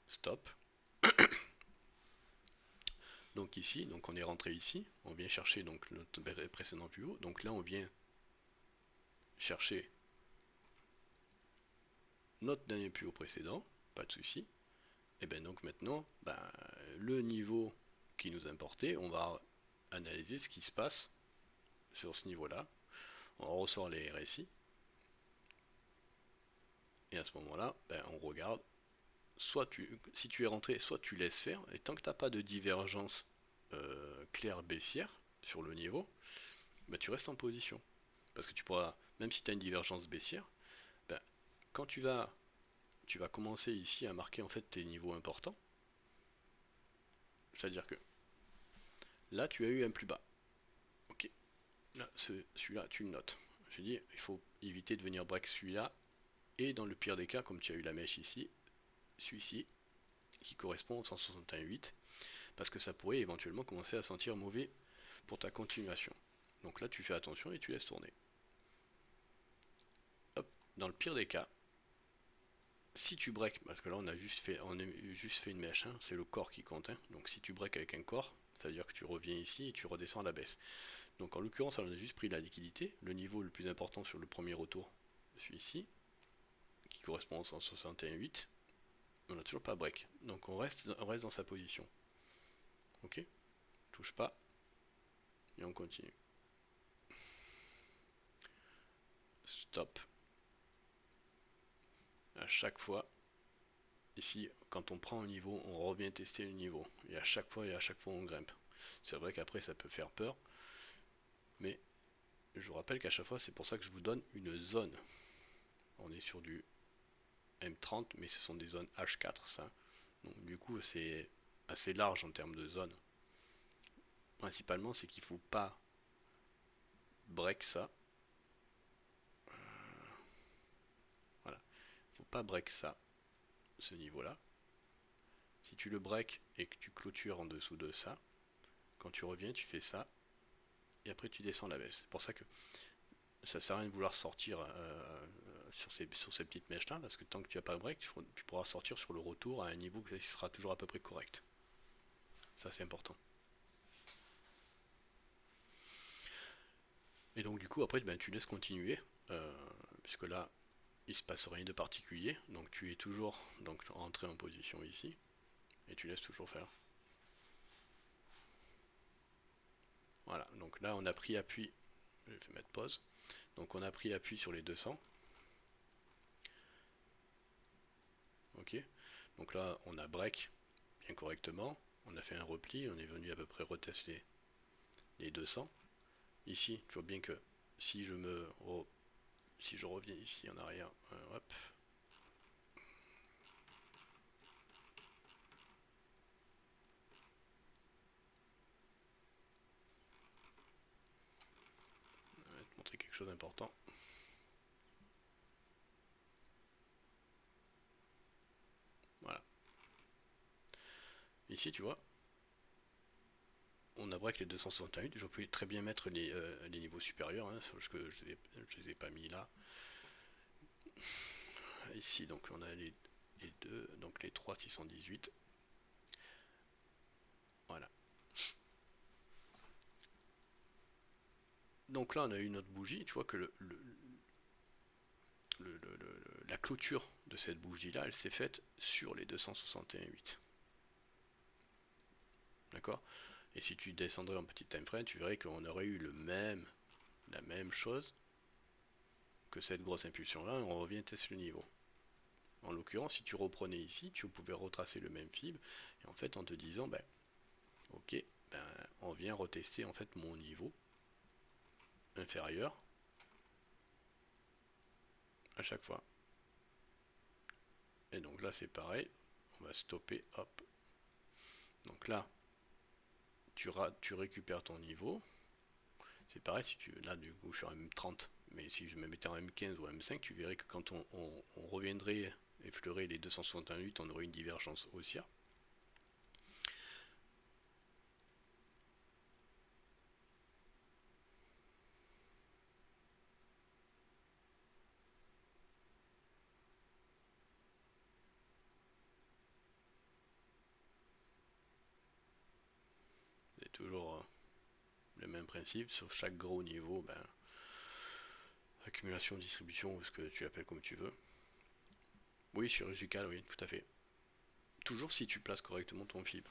stop. Donc ici, donc on est rentré ici, on vient chercher donc notre précédent plus haut. Donc là on vient chercher notre dernier plus haut précédent, pas de souci. Et bien donc maintenant, ben, le niveau qui nous importait, on va analyser ce qui se passe sur ce niveau-là. On ressort les RSI. Et à ce moment-là, ben, on regarde si tu es rentré, soit tu laisses faire, et tant que tu n'as pas de divergence claire baissière sur le niveau, bah, tu restes en position. Parce que tu pourras, même si tu as une divergence baissière, bah, quand tu vas commencer ici à marquer en fait tes niveaux importants, c'est-à-dire que là tu as eu un plus bas. Ok, là celui-là tu le notes. J'ai dit il faut éviter de venir break celui-là, et dans le pire des cas, comme tu as eu la mèche ici, celui-ci, qui correspond au 161,8, parce que ça pourrait éventuellement commencer à sentir mauvais pour ta continuation. Donc là tu fais attention et tu laisses tourner. Hop, dans le pire des cas, si tu breaks, parce que là on a juste fait une mèche, hein, c'est le corps qui compte, hein, donc si tu breaks avec un corps, ça veut dire que tu reviens ici et tu redescends à la baisse. Donc en l'occurrence on a juste pris la liquidité, le niveau le plus important sur le premier retour, celui-ci, qui correspond au 161,8, on n'a toujours pas break, donc on reste dans sa position. Ok, touche pas, et on continue. Stop. À chaque fois, ici, quand on prend un niveau, on revient tester le niveau. Et à chaque fois, on grimpe. C'est vrai qu'après, ça peut faire peur. Mais je vous rappelle qu'à chaque fois, c'est pour ça que je vous donne une zone. On est sur du M30, mais ce sont des zones H4, ça. Donc du coup, c'est assez large en termes de zone. Principalement, c'est qu'il ne faut pas break ça. Voilà. Il ne faut pas break ça, ce niveau-là. Si tu le break et que tu clôtures en dessous de ça, quand tu reviens, tu fais ça. Et après, tu descends la baisse. C'est pour ça que ça sert à rien de vouloir sortir sur ces petites mèches là, parce que tant que tu n'as pas de break, tu pourras sortir sur le retour à un niveau qui sera toujours à peu près correct. Ça c'est important. Et donc du coup après ben, tu laisses continuer, puisque là il se passe rien de particulier, donc tu es toujours donc rentré en position ici, et tu laisses toujours faire. Voilà, donc là on a pris appui, je vais mettre pause, donc on a pris appui sur les 200. Ok, donc là on a break bien correctement, on a fait un repli, on est venu à peu près retester les 200. Ici, tu vois bien que si je reviens ici en arrière, hop, je vais te montrer quelque chose d'important. Voilà. Ici, tu vois, on a break les 268. Je peux très bien mettre les niveaux supérieurs, hein, sauf que je les ai pas mis là. Ici, donc on a les deux, donc les 3 618. Voilà. Donc là, on a eu notre bougie. Tu vois que la clôture de cette bougie là, elle s'est faite sur les 261,8. D'accord? Et si tu descendrais en petit time frame, tu verrais qu'on aurait eu la même chose que cette grosse impulsion là, on revient tester le niveau. En l'occurrence, si tu reprenais ici, tu pouvais retracer le même fib, et en fait en te disant, ben, ok, ben, on vient retester en fait mon niveau inférieur à chaque fois. Et donc là c'est pareil, on va stopper, hop. Donc là, tu récupères ton niveau. C'est pareil, si tu, là du coup je suis en M30, mais si je me mettais en M15 ou M5, tu verrais que quand on reviendrait effleurer les 268, on aurait une divergence haussière. C'est toujours le même principe, sauf chaque gros niveau, ben, accumulation, distribution, ou ce que tu appelles comme tu veux. Oui, chirurgical, oui, tout à fait. Toujours si tu places correctement ton fib.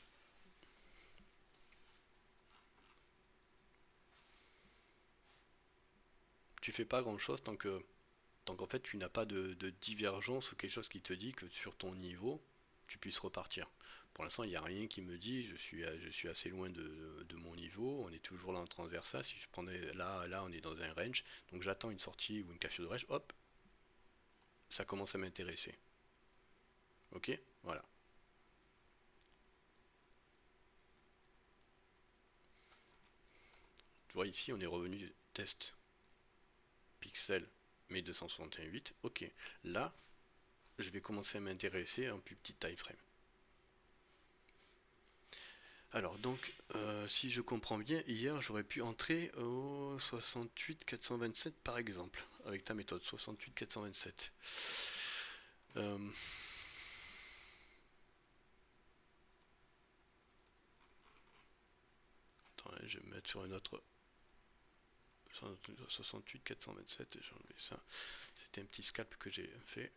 Tu fais pas grand chose tant qu'en fait tu n'as pas de divergence ou quelque chose qui te dit que sur ton niveau, tu puisses repartir. Pour l'instant, il n'y a rien qui me dit, je suis assez loin de mon niveau, on est toujours là en transversal. Si je prenais là, on est dans un range, donc j'attends une sortie ou une capture de range, hop, ça commence à m'intéresser. Ok, voilà. Tu vois ici, on est revenu test pixel 1261.8. Ok, là, je vais commencer à m'intéresser à un plus petit time frame. Alors donc, si je comprends bien, hier j'aurais pu entrer au 68 427 par exemple, avec ta méthode 68 427. Attends, je vais me mettre sur une autre 68 427 et j'ai enlevé ça. C'était un petit scalp que j'ai fait.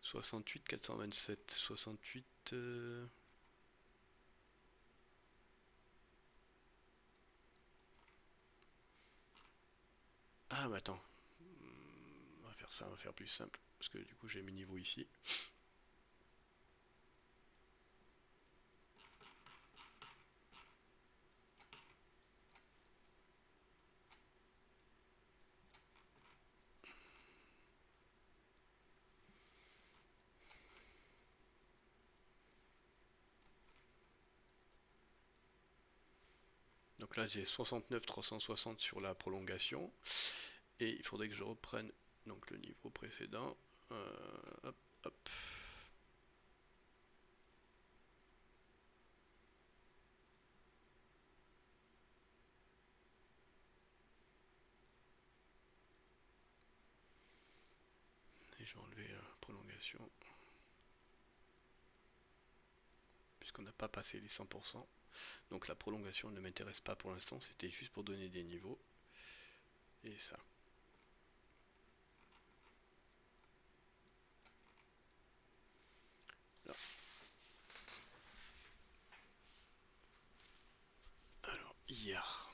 68 427 68 Ah bah attends, on va faire ça, on va faire plus simple parce que du coup j'ai mes niveaux ici. Donc là j'ai 69 360 sur la prolongation et il faudrait que je reprenne donc le niveau précédent. Hop, hop. Et je vais enlever la prolongation puisqu'on n'a pas passé les 100%. Donc la prolongation ne m'intéresse pas pour l'instant, c'était juste pour donner des niveaux. Et ça. Là. Alors, hier.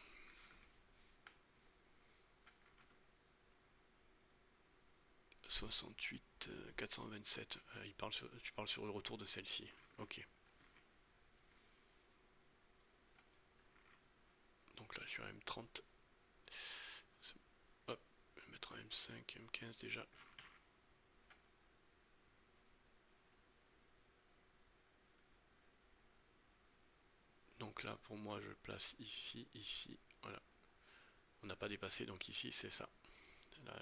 « 68 427. Tu parles sur le retour de celle-ci. Ok. Donc là, je suis à M30. Hop, je vais mettre un M5, M15 déjà. Donc là, pour moi, je place ici, ici. Voilà. On n'a pas dépassé, donc ici, c'est ça. Là,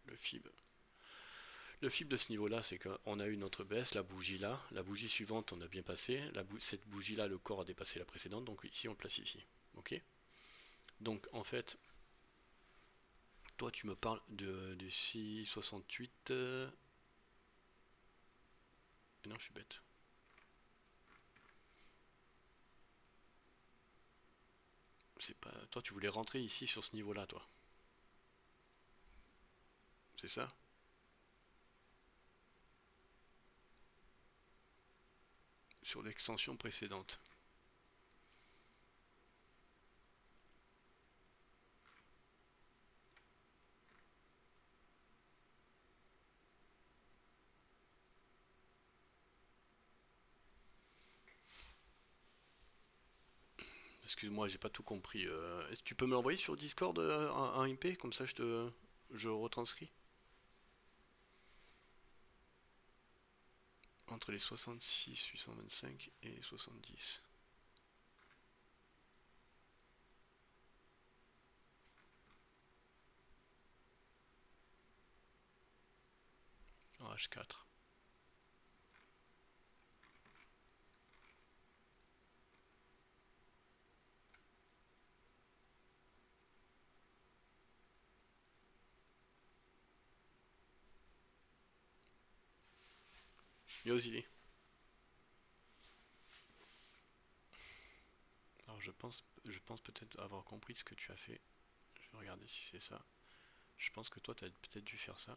le fib. Le fib de ce niveau-là, c'est qu'on a eu notre baisse, la bougie là. La bougie suivante, on a bien passé. Cette bougie-là, le corps a dépassé la précédente, donc ici, on le place ici. Ok. Donc, en fait, toi, tu me parles du 668. Non, je suis bête. C'est pas. Toi, tu voulais rentrer ici sur ce niveau-là, toi. C'est ça? Sur l'extension précédente. Excuse-moi, j'ai pas tout compris. Tu peux me l'envoyer sur Discord un MP, comme ça je retranscris. Entre les 66 825 et 70. En H4. Yozili. Alors je pense peut-être avoir compris ce que tu as fait. Je vais regarder si c'est ça. Je pense que toi tu as peut-être dû faire ça.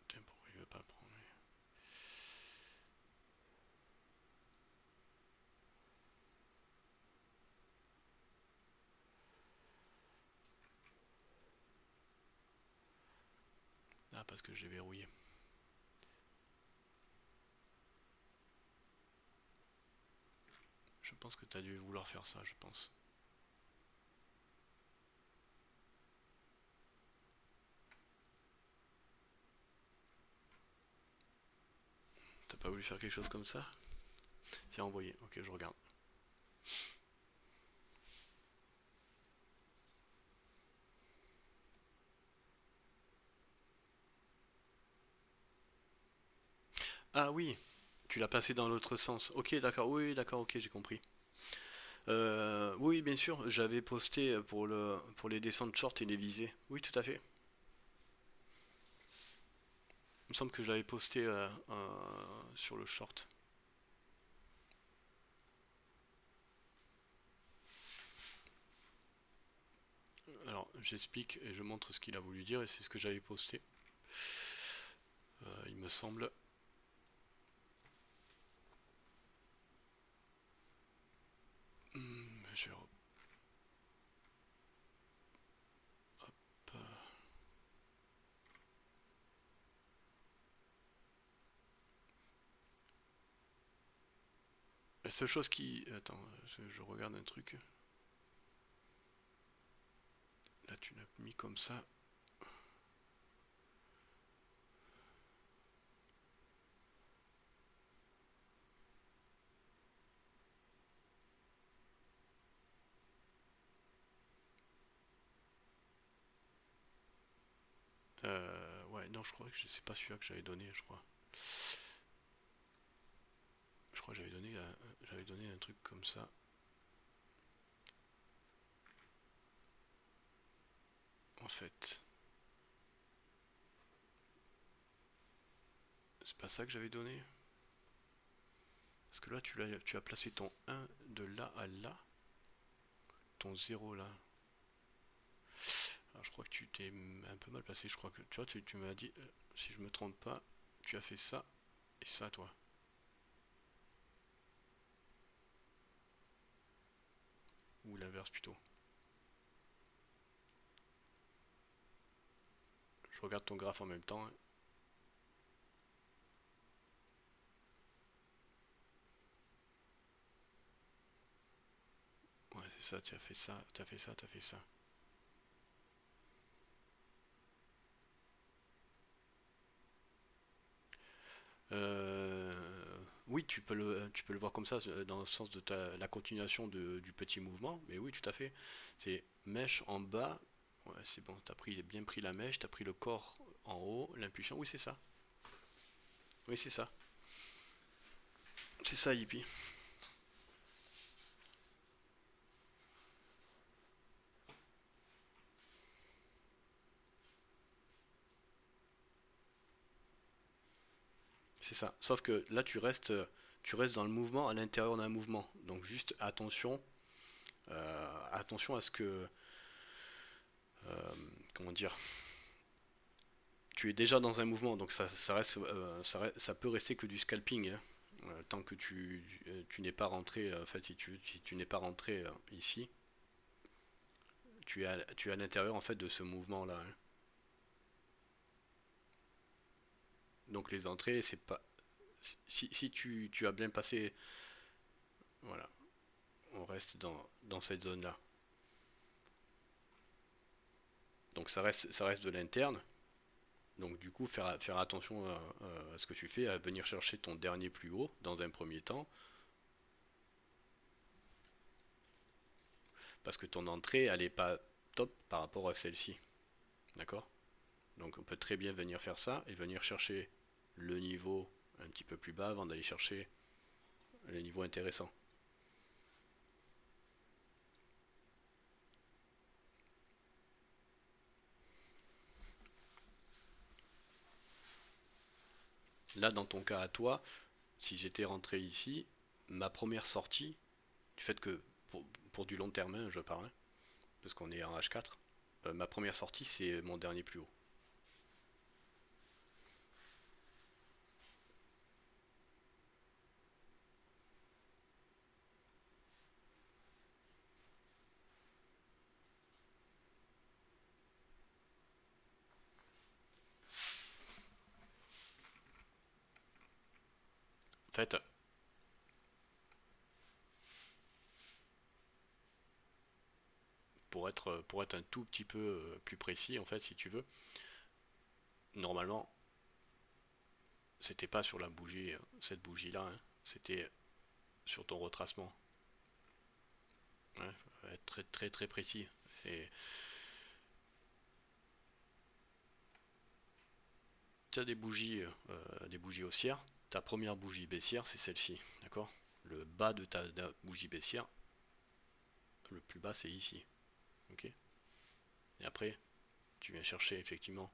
Tiens, pourquoi il veut pas le prendre? parce que j'ai verrouillé. Je pense que tu as dû vouloir faire ça, je pense. T'as pas voulu faire quelque chose comme ça? C'est envoyé, ok, je regarde. Ah oui, tu l'as placé dans l'autre sens. Ok, d'accord, oui, d'accord, ok, j'ai compris. Oui, bien sûr, j'avais posté pour les descentes short et les visées. Oui, tout à fait. Il me semble que j'avais posté sur le short. Alors, j'explique et je montre ce qu'il a voulu dire et c'est ce que j'avais posté. Il me semble. Je vais hop. La seule chose qui... Attends, je regarde un truc. Là, tu l'as mis comme ça. Ouais, non, je crois que c'est pas celui-là que j'avais donné, je crois. Je crois que j'avais donné un truc comme ça. En fait, c'est pas ça que j'avais donné. Parce que là, tu as placé ton 1 de là à là. Ton 0 là. Alors, je crois que tu t'es un peu mal placé. Je crois que, tu vois, tu m'as dit, si je me trompe pas, tu as fait ça et ça, toi. Ou l'inverse plutôt. Je regarde ton graphe en même temps. Ouais, c'est ça, tu as fait ça, tu as fait ça, tu as fait ça. Euh, oui, tu peux le voir comme ça, dans le sens de la continuation du petit mouvement, mais oui, tout à fait. C'est mèche en bas, ouais, c'est bon, bien pris la mèche, tu as pris le corps en haut, l'impulsion, oui, c'est ça. Oui, c'est ça. C'est ça, Yippie. C'est ça. Sauf que là, tu restes dans le mouvement à l'intérieur d'un mouvement. Donc juste attention, attention à ce que, comment dire, tu es déjà dans un mouvement, donc ça peut rester que du scalping, hein. Tant que tu n'es pas rentré, en fait, si tu n'es pas rentré ici, tu es à l'intérieur en fait de ce mouvement-là, hein. Donc les entrées, c'est pas, si tu as bien passé, voilà, on reste dans cette zone-là. Donc ça reste de l'interne. Donc du coup, faire attention à ce que tu fais, à venir chercher ton dernier plus haut dans un premier temps, parce que ton entrée, elle n'est pas top par rapport à celle-ci. D'accord? Donc on peut très bien venir faire ça et venir chercher le niveau un petit peu plus bas avant d'aller chercher les niveaux intéressants. Là, dans ton cas à toi, si j'étais rentré ici, ma première sortie, du fait que pour du long terme, hein, je parle, hein, parce qu'on est en H4, ma première sortie, c'est mon dernier plus haut. fait, pour être un tout petit peu plus précis, en fait, si tu veux, normalement, c'était pas sur la bougie, cette bougie-là, hein, c'était sur ton retracement. Ouais, faut être très très très précis. C'est, tu as des bougies haussières. Ta première bougie baissière, c'est celle-ci, d'accord? Le bas de ta bougie baissière, le plus bas, c'est ici, ok? Et après, tu viens chercher effectivement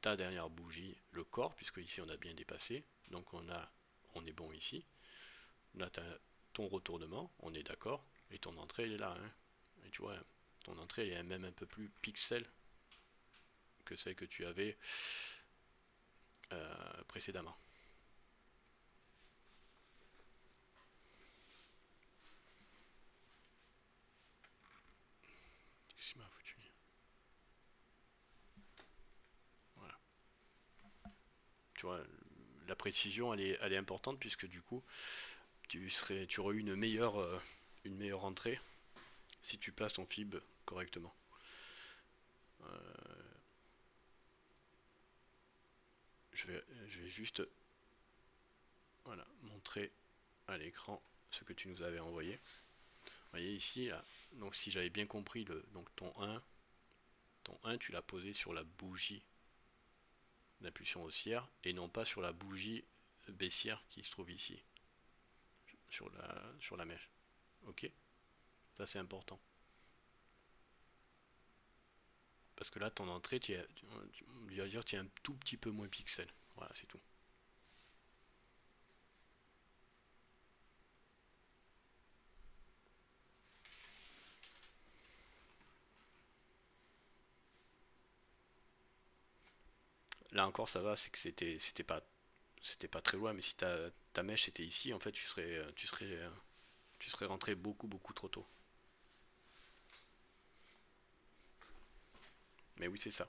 ta dernière bougie, le corps, puisque ici on a bien dépassé, donc on est bon ici. Là, tu as ton retournement, on est d'accord, et ton entrée elle est là, hein. Et tu vois, ton entrée elle est même un peu plus pixel que celle que tu avais précédemment. Qu'est-ce qu'il m'a foutu? Voilà. Tu vois, la précision elle est importante puisque du coup tu aurais eu une meilleure entrée si tu places ton fib correctement. Euh, je vais juste, voilà, montrer à l'écran ce que tu nous avais envoyé. Vous voyez ici, là, donc si j'avais bien compris, donc ton 1 tu l'as posé sur la bougie d'impulsion haussière et non pas sur la bougie baissière qui se trouve ici, sur la mèche. Ok? Ça c'est important. Parce que là, ton entrée, tu vas dire, tu es un tout petit peu moins pixel. Voilà, c'est tout. Là encore, ça va, c'est que c'était pas très loin, mais si ta mèche était ici, en fait, tu serais rentré beaucoup, beaucoup trop tôt. Mais oui, c'est ça.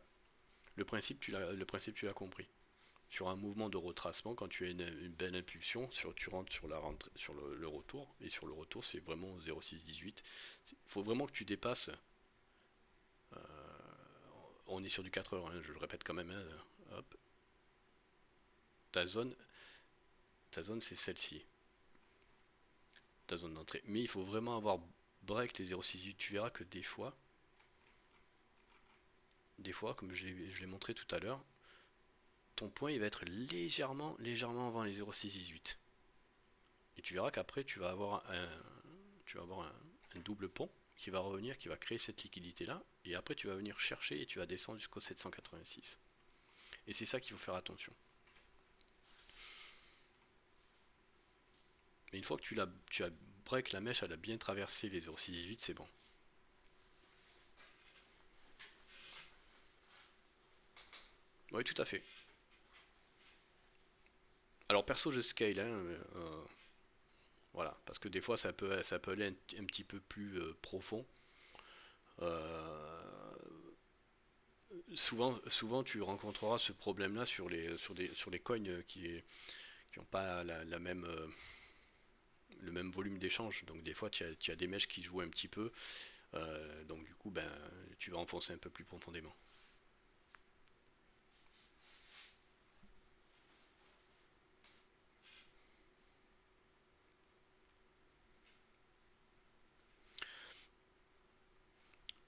Le principe, tu l'as compris. Sur un mouvement de retracement, quand tu as une belle impulsion, tu rentres sur la rentrée, sur le retour, et sur le retour, c'est vraiment 0,618. Il faut vraiment que tu dépasses. On est sur du 4 heures, hein, je le répète quand même, hein. Hop, ta zone, ta zone c'est celle-ci, ta zone d'entrée. Mais il faut vraiment avoir break les 0,68. Tu verras que des fois, comme je l'ai montré tout à l'heure, ton point il va être légèrement avant les 0,618. Et tu verras qu'après tu vas avoir un double pont qui va revenir, qui va créer cette liquidité là, et après tu vas venir chercher et tu vas descendre jusqu'au 786. Et c'est ça qu'il faut faire attention. Mais une fois que tu as break la mèche, elle a bien traversé les 0,618, c'est bon. Oui, tout à fait. Alors perso, je scale, hein, voilà, parce que des fois ça peut aller un petit peu plus profond. Euh, souvent, tu rencontreras ce problème-là sur les coins qui n'ont pas la même, le même volume d'échange. Donc des fois, tu as des mèches qui jouent un petit peu. Donc du coup, ben, tu vas enfoncer un peu plus profondément.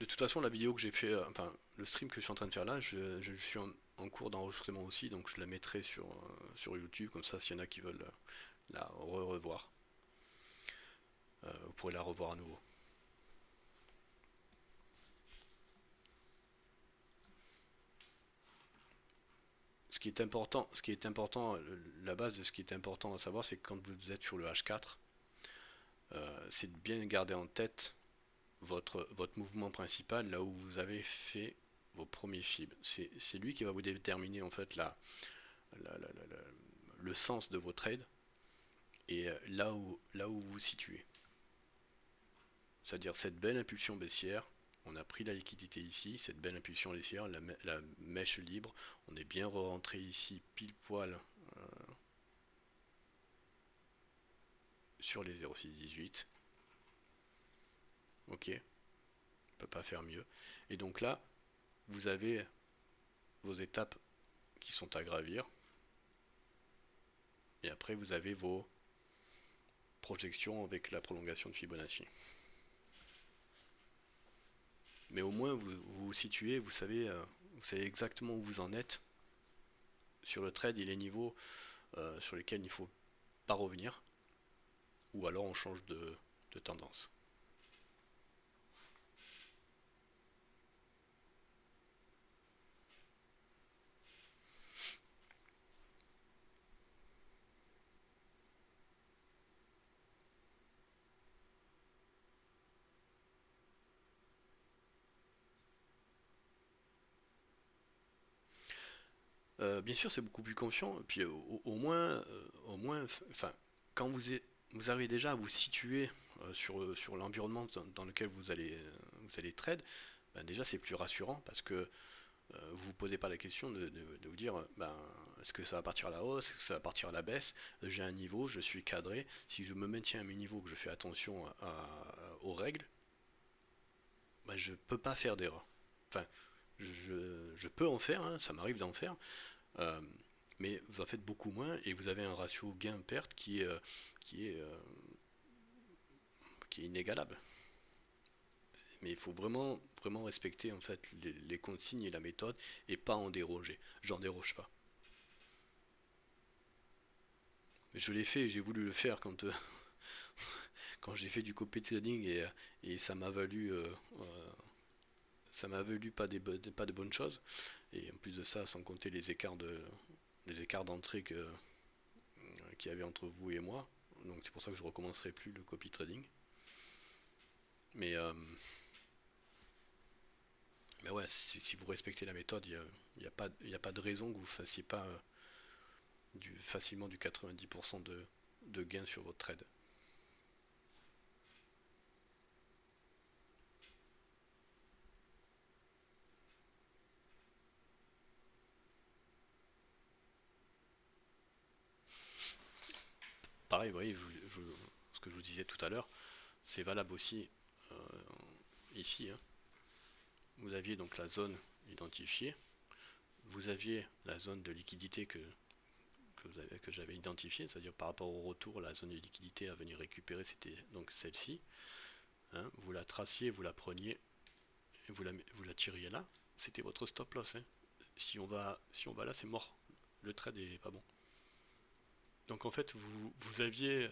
De toute façon, la vidéo que j'ai fait, enfin, le stream que je suis en train de faire là, je suis en cours d'enregistrement aussi, donc je la mettrai sur YouTube, comme ça, s'il y en a qui veulent la revoir, vous pourrez la revoir à nouveau. Ce qui est important, la base de ce qui est important à savoir, c'est que quand vous êtes sur le H4, c'est de bien garder en tête votre mouvement principal, là où vous avez fait vos premiers fibres. C'est lui qui va vous déterminer en fait la- la- la- la- le sens de vos trades et là où vous vous situez. C'est-à-dire cette belle impulsion baissière, on a pris la liquidité ici, cette belle impulsion baissière, la mèche libre, on est bien rentré ici pile poil sur les 0,618. Ok, on peut pas faire mieux. Et donc là, vous avez vos étapes qui sont à gravir. Et après, vous avez vos projections avec la prolongation de Fibonacci. Mais au moins, vous vous situez, vous savez exactement où vous en êtes sur le trade et les niveaux sur lesquels il ne faut pas revenir. Ou alors on change de tendance. Bien sûr, c'est beaucoup plus confiant. Et puis au moins, enfin, quand vous arrivez déjà à vous situer sur l'environnement dans lequel vous allez trade, ben déjà c'est plus rassurant parce que vous vous posez pas la question de vous dire ben, est-ce que ça va partir à la hausse, est-ce que ça va partir à la baisse, j'ai un niveau, je suis cadré, si je me maintiens à mes niveaux, que je fais attention aux règles, ben, je peux pas faire d'erreur. Enfin, je peux en faire, hein, ça m'arrive d'en faire, euh, mais vous en faites beaucoup moins et vous avez un ratio gain-perte qui est, euh, qui est inégalable. Mais il faut vraiment respecter en fait les consignes et la méthode et pas en déroger. J'en déroge pas. Je l'ai fait, j'ai voulu le faire quand j'ai fait du copy trading et ça m'a valu pas de bonnes choses. Et en plus de ça, sans compter les écarts d'entrée qu'il y avait entre vous et moi. Donc c'est pour ça que je recommencerai plus le copy trading. Mais, euh, mais ouais, si vous respectez la méthode, il y a pas de raison que vous fassiez pas facilement du 90% de gains sur votre trade. Pareil, vous voyez, ce que je vous disais tout à l'heure, c'est valable aussi euh, ici. Hein. Vous aviez donc la zone identifiée, vous aviez la zone de liquidité que j'avais identifiée, c'est-à-dire par rapport au retour, la zone de liquidité à venir récupérer, c'était donc celle-ci. Hein. Vous la traciez, vous la preniez, et vous la tiriez là, c'était votre stop loss. Hein. Si on va là, c'est mort. Le trade est pas bon. Donc en fait, vous aviez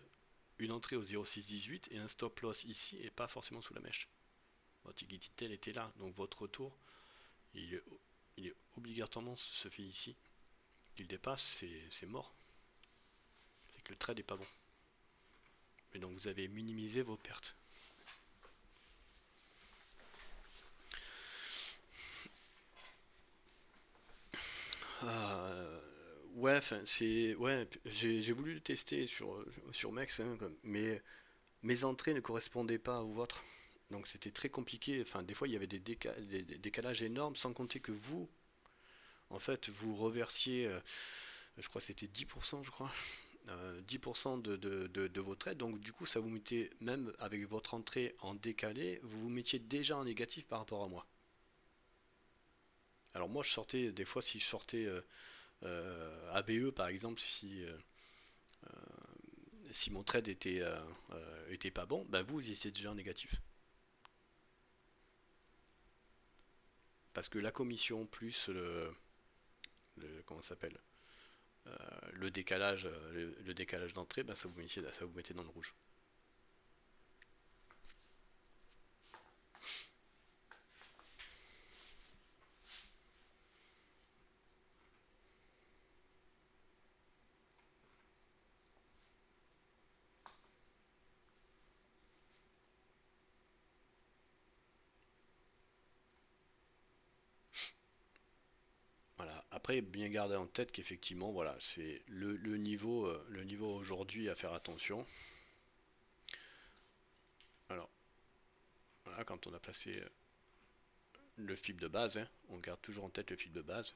une entrée au 0,618 et un stop loss ici et pas forcément sous la mèche. Votre liquidité elle était là, donc votre retour il est, il est obligatoirement se fait ici. Il dépasse, c'est mort. C'est que le trade est pas bon. Et donc vous avez minimisé vos pertes. Euh, ouais, j'ai voulu le tester sur Mex, hein, mais mes entrées ne correspondaient pas aux vôtres. Donc c'était très compliqué. Enfin, des fois il y avait des décalages énormes, sans compter que vous, en fait, vous reversiez, je crois que c'était 10%, je crois, 10% de vos trades. Donc du coup, ça vous mettait, même avec votre entrée en décalé, vous vous mettiez déjà en négatif par rapport à moi. Alors moi, je sortais, des fois, si je sortais ABE, par exemple, si mon trade était pas bon, bah vous étiez déjà en négatif. Parce que la commission plus comment ça s'appelle, le décalage d'entrée, bah, ça vous mettait dans le rouge. Voilà. Après, bien garder en tête qu'effectivement, voilà, c'est le niveau aujourd'hui à faire attention. Alors, voilà, quand on a placé le fil de base, hein, on garde toujours en tête le fil de base.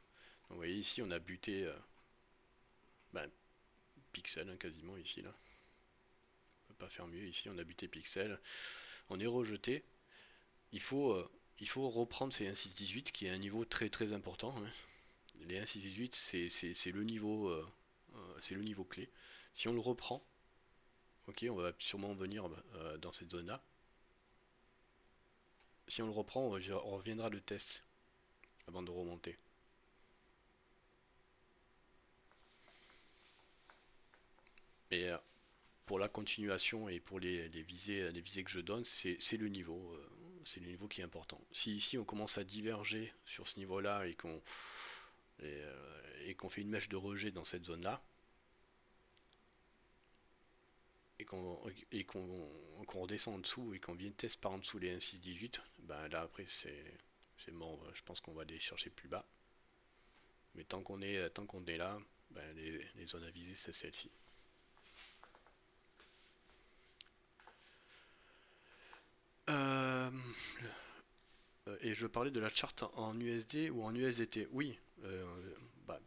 Donc, vous voyez ici, on a buté ben, pixel hein, quasiment ici là, pas faire mieux. Ici, on a buté pixel, on est rejeté. Il faut, reprendre ces 1.6.18 qui est un niveau très très important, hein. Les 1.6.18, c'est le niveau clé. Si on le reprend, ok, on va sûrement venir dans cette zone-là. Si on le reprend, on reviendra de test avant de remonter. Et pour la continuation et pour les visées que je donne, c'est le niveau. C'est le niveau qui est important. Si ici on commence à diverger sur ce niveau-là et qu'on fait une mèche de rejet dans cette zone-là, et qu'on redescend en dessous et qu'on vienne test par en dessous les 1.6.18, ben là après c'est mort. Je pense qu'on va aller chercher plus bas. Mais tant qu'on est là, ben les zones à viser c'est celle-ci. Et je parlais de la charte en USD ou en USDT. Oui,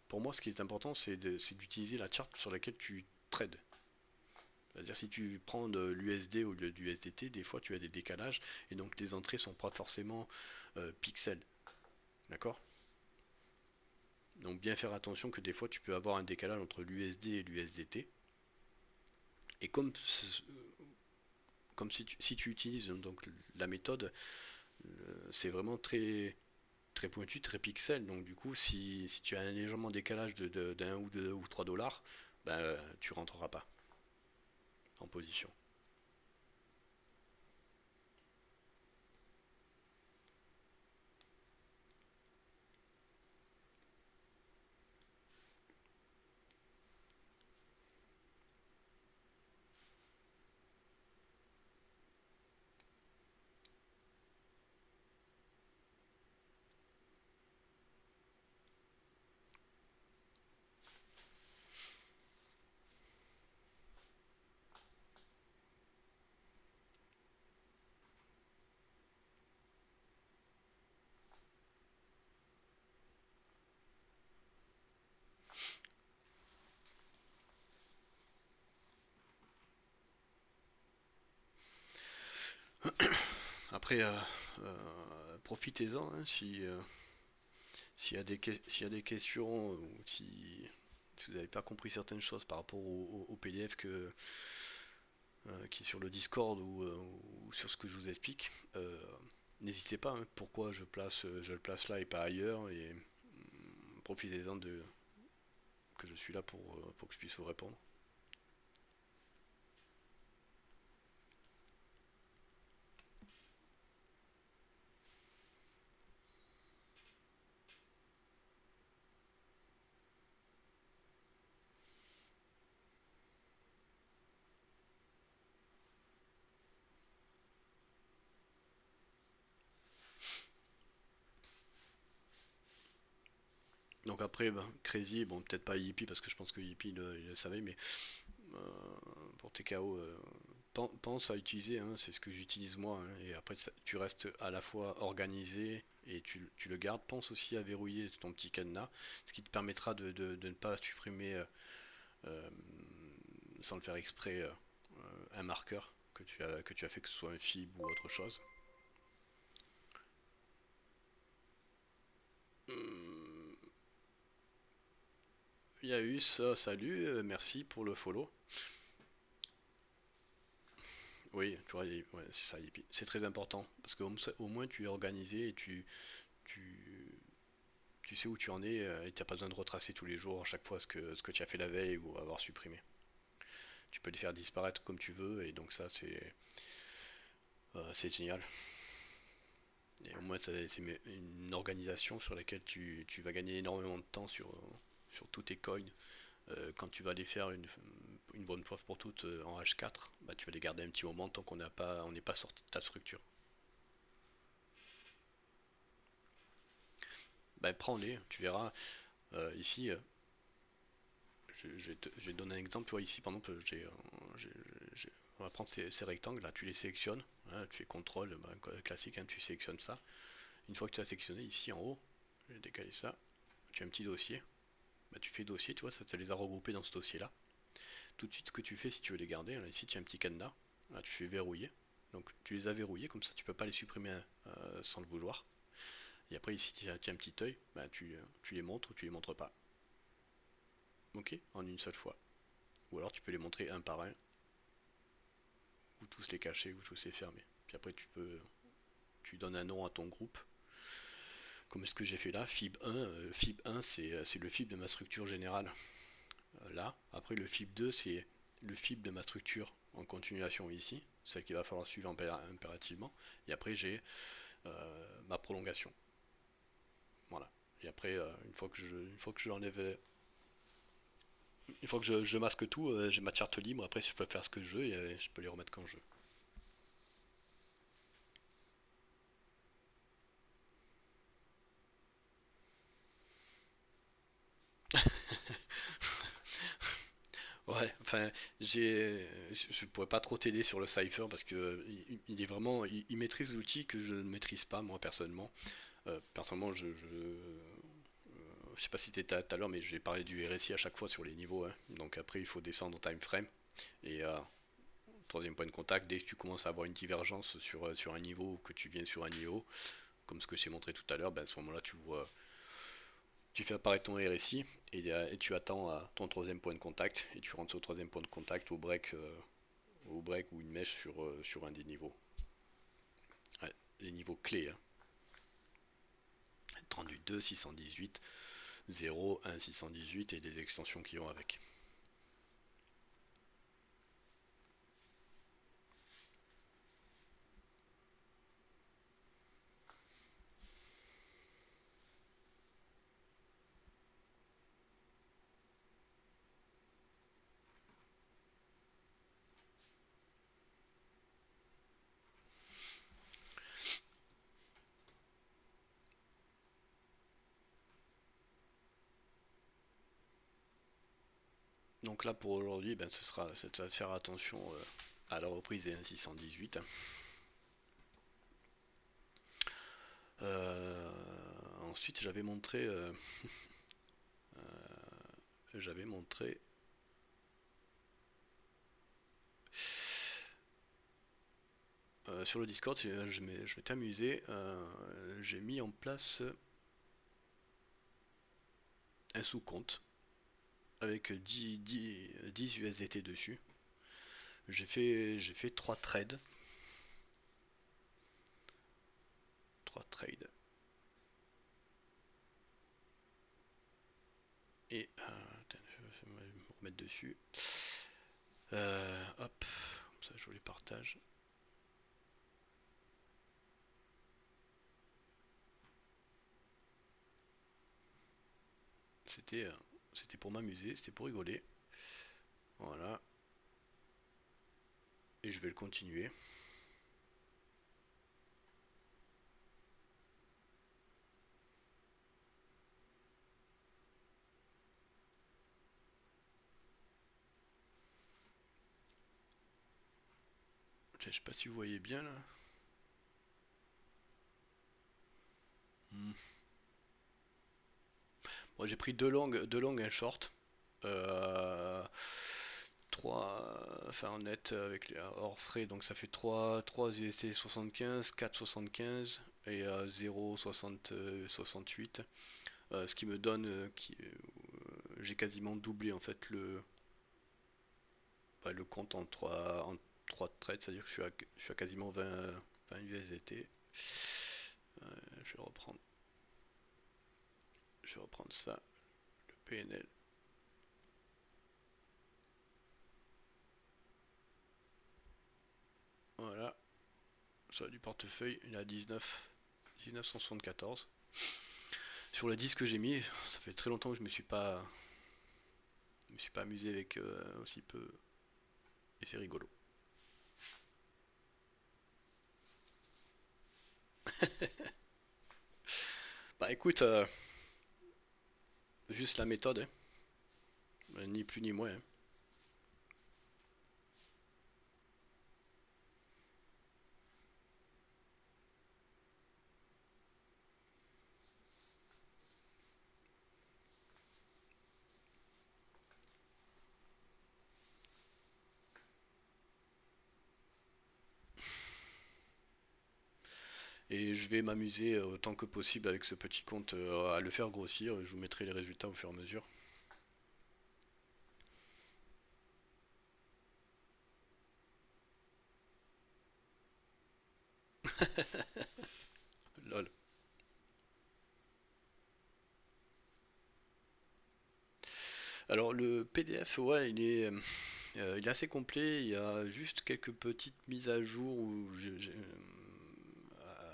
pour moi, ce qui est important, c'est d'utiliser la charte sur laquelle tu trades. C'est-à-dire, si tu prends de l'USD au lieu du USDT, des fois tu as des décalages et donc tes entrées sont pas forcément pixels. D'accord? Donc, bien faire attention que des fois tu peux avoir un décalage entre l'USD et l'USDT. Et comme si tu utilises donc la méthode, c'est vraiment très très pointu, très pixel. Donc du coup, si tu as un légèrement décalage d'un ou 2 ou 3 dollars, ben, tu rentreras pas en position. Après, profitez-en, hein, s'il y a des questions ou si vous n'avez pas compris certaines choses par rapport au PDF qui est sur le Discord ou sur ce que je vous explique, n'hésitez pas, hein, pourquoi je le place là et pas ailleurs, et profitez-en que je suis là pour que je puisse vous répondre. Donc après, ben, Crazy, bon peut-être pas Yippie parce que je pense que Yippie il le savait, mais euh, pour TKO, pense à utiliser, hein, c'est ce que j'utilise moi, hein, et après tu restes à la fois organisé et tu le gardes. Pense aussi à verrouiller ton petit cadenas, ce qui te permettra de ne pas supprimer euh, sans le faire exprès un marqueur que tu as fait, que ce soit un fib ou autre chose. Hum, Il y a eu ça, salut, merci pour le follow. Oui, tu vois, ouais, c'est ça, c'est très important parce qu'au moins tu es organisé et tu, tu sais où tu en es et tu n'as pas besoin de retracer tous les jours à chaque fois ce que tu as fait la veille ou avoir supprimé. Tu peux les faire disparaître comme tu veux et donc ça c'est génial. Et au moins c'est une organisation sur laquelle tu vas gagner énormément de temps sur tous tes coins. Quand tu vas les faire une bonne fois pour toutes en H4, bah, tu vas les garder un petit moment tant on n'est pas sorti de ta structure. Bah, prends-les, tu verras. Ici, je vais te donner un exemple. Tu vois, ici, par exemple, on va prendre ces rectangles là, tu les sélectionnes. Hein, tu fais CTRL, bah, classique, hein, tu sélectionnes ça. Une fois que tu as sélectionné, ici en haut, je vais décaler ça. Tu as un petit dossier. Bah, tu fais dossier, tu vois, ça te les a regroupés dans ce dossier là. Tout de suite, ce que tu fais si tu veux les garder, là, ici tu as un petit cadenas. Là, tu fais verrouiller. Donc tu les as verrouillés, comme ça tu peux pas les supprimer sans le vouloir. Et après ici tu as un petit œil, bah, tu les montres ou tu les montres pas. Ok, en une seule fois. Ou alors tu peux les montrer un par un, ou tous les cacher, ou tous les fermer. Puis après tu donnes un nom à ton groupe, comme ce que j'ai fait là, fib 1. Fib 1 c'est le fib de ma structure générale. Là, après le fib 2 c'est le fib de ma structure en continuation ici, celle qu'il va falloir suivre impérativement. Et après j'ai ma prolongation. Voilà. Et après, une fois que je l'enlève, une fois que je masque tout, j'ai ma charte libre. Après, je peux faire ce que je veux et je peux les remettre quand je veux. Ouais, enfin, je pourrais pas trop t'aider sur le cipher parce que il est vraiment, il maîtrise l'outil que je ne maîtrise pas moi personnellement. Personnellement, je sais pas si t'étais tout à l'heure, mais j'ai parlé du RSI à chaque fois sur les niveaux, hein. Donc après, il faut descendre en time frame. Et troisième point de contact, dès que tu commences à avoir une divergence sur un niveau ou que tu viens sur un niveau, comme ce que j'ai montré tout à l'heure, ben à ce moment-là, tu fais apparaître ton RSI et tu attends ton troisième point de contact et tu rentres au troisième point de contact au break ou une mèche sur un des niveaux. Ouais, les niveaux clés, hein. 32, 618, 0, 1, 618 et les extensions qui vont avec. Donc là pour aujourd'hui, ben, c'est de faire attention à la reprise des 1.618. Ensuite j'avais montré sur le Discord, je m'étais amusé, j'ai mis en place un sous-compte avec 10 USDT dessus. J'ai fait 3 trades. 3 trades. Et je vais me remettre dessus. Hop, comme ça je vous les partage. C'était c'était pour m'amuser, c'était pour rigoler. Voilà. Et je vais le continuer. Je sais pas si vous voyez bien là. Hmm. Bon, j'ai pris deux longues et un short. Euh, 3, enfin en net avec les hors frais, donc ça fait 3 UST 75, 4,75 et 0,68. Ce qui me donne, j'ai quasiment doublé en fait le compte en trois trades, c'est-à-dire que je suis à quasiment 20 USDT. Je vais reprendre ça, le PNL. Voilà, ça du portefeuille, il est à 1974. Sur le disque que j'ai mis, ça fait très longtemps que je me suis pas amusé avec aussi peu, et c'est rigolo. Bah écoute, juste la méthode, hein. Ni plus ni moins, hein. Et je vais m'amuser autant que possible avec ce petit compte à le faire grossir. Je vous mettrai les résultats au fur et à mesure. Lol. Alors le PDF, ouais, il est assez complet. Il y a juste quelques petites mises à jour où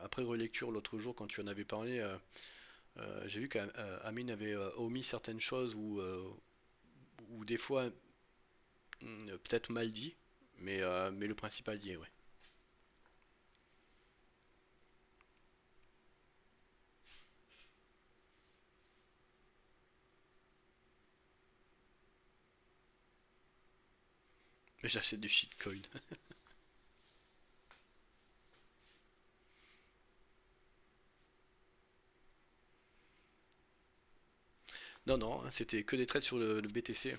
après relecture l'autre jour quand tu en avais parlé, j'ai vu qu'Amine avait omis certaines choses ou des fois peut-être mal dit, mais le principal dit, ouais. Mais j'achète du shitcoin. Non, non, c'était que des trades sur le BTC.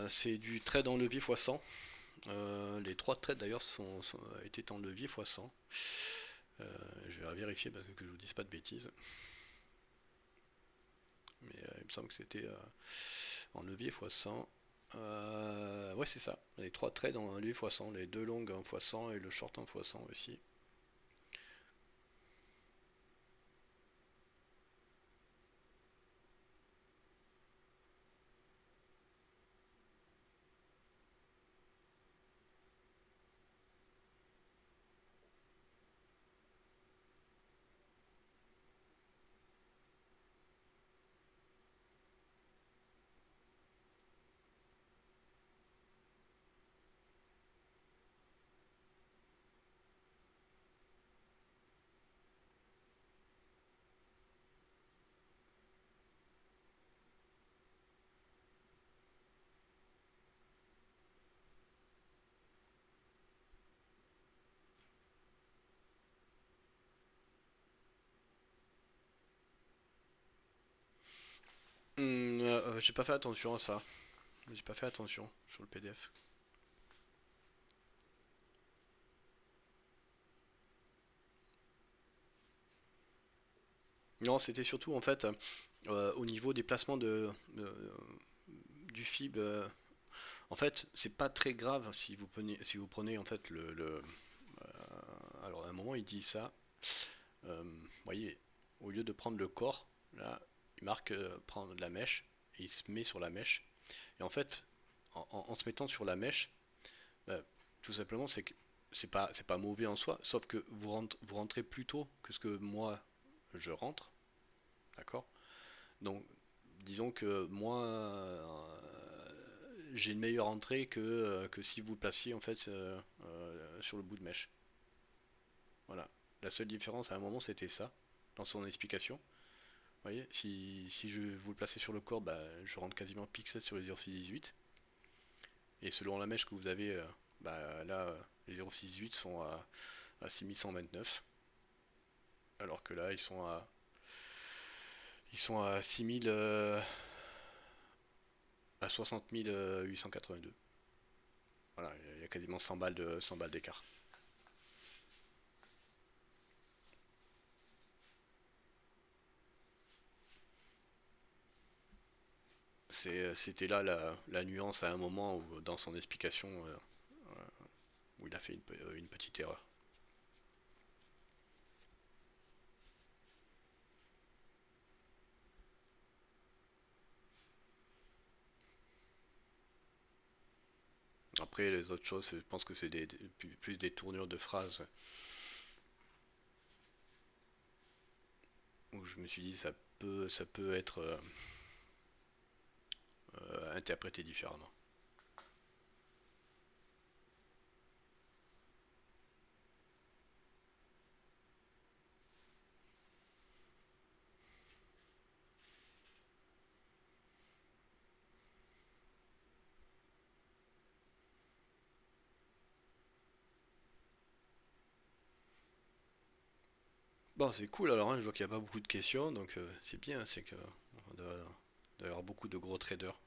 C'est du trade en levier x100. Les trois trades d'ailleurs étaient en levier x100. Euh, je vais vérifier parce que je vous dise pas de bêtises. Mais il me semble que c'était en levier x100. Ouais, c'est ça. Les trois trades en levier x100. Les deux longues en x100 et le short en x100 aussi. J'ai pas fait attention à ça. J'ai pas fait attention sur le PDF. Non, c'était surtout en fait au niveau des placements du FIB. En fait, c'est pas très grave si vous prenez en fait alors à un moment il dit ça. Vous voyez, au lieu de prendre le corps, là, il marque prendre de la mèche et il se met sur la mèche. Et en fait, en se mettant sur la mèche, bah, tout simplement, c'est pas mauvais en soi, sauf que vous rentrez plus tôt que ce que moi je rentre, d'accord? Donc, disons que moi, j'ai une meilleure entrée que si vous le placiez en fait sur le bout de mèche. Voilà. La seule différence à un moment, c'était ça, dans son explication. Vous voyez, si je vous le placez sur le corps, bah, je rentre quasiment pixel sur les 0,618. Et selon la mèche que vous avez, bah, là, les 0,618 sont à 6129. Alors que là, ils sont à 6000, à 60 882. Voilà, il y a quasiment 100 balles d'écart. C'était là la nuance à un moment où, dans son explication où il a fait une petite erreur. Après, les autres choses, je pense que c'est plus des tournures de phrases où je me suis dit ça peut être interprété différemment. Bon, c'est cool alors, hein, je vois qu'il n'y a pas beaucoup de questions, donc c'est bien, c'est que doit y avoir beaucoup de gros traders.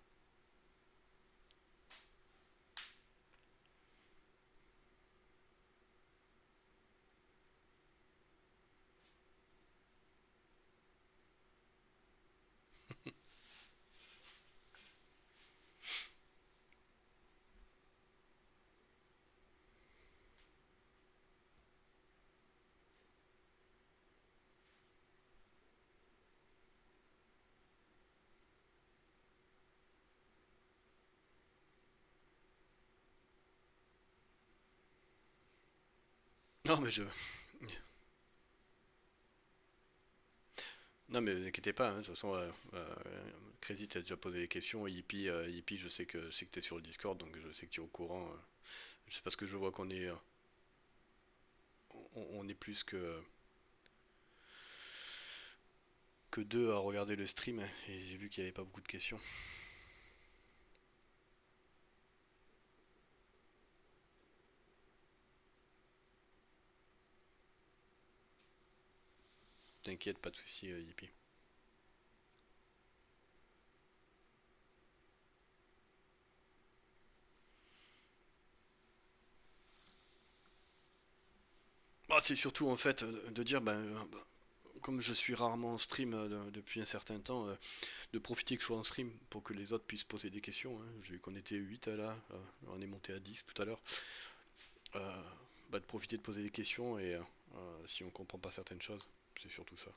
Non, mais je. Non, mais ne inquiétez pas, hein, de toute façon, Crazy t'as déjà posé des questions. Yippie, Yippie, je sais que t'es sur le Discord, donc je sais que tu es au courant. Je sais parce que je vois qu'on est, on est plus que deux à regarder le stream, et j'ai vu qu'il n'y avait pas beaucoup de questions. T'inquiète, pas de soucis, Yippie. Bah, c'est surtout en fait de dire, ben, comme je suis rarement en stream depuis un certain temps, de profiter que je sois en stream pour que les autres puissent poser des questions, hein. J'ai vu qu'on était 8 là, on est monté à 10 tout à l'heure. Euh, Bah, de profiter de poser des questions et si on comprend pas certaines choses, c'est surtout ça.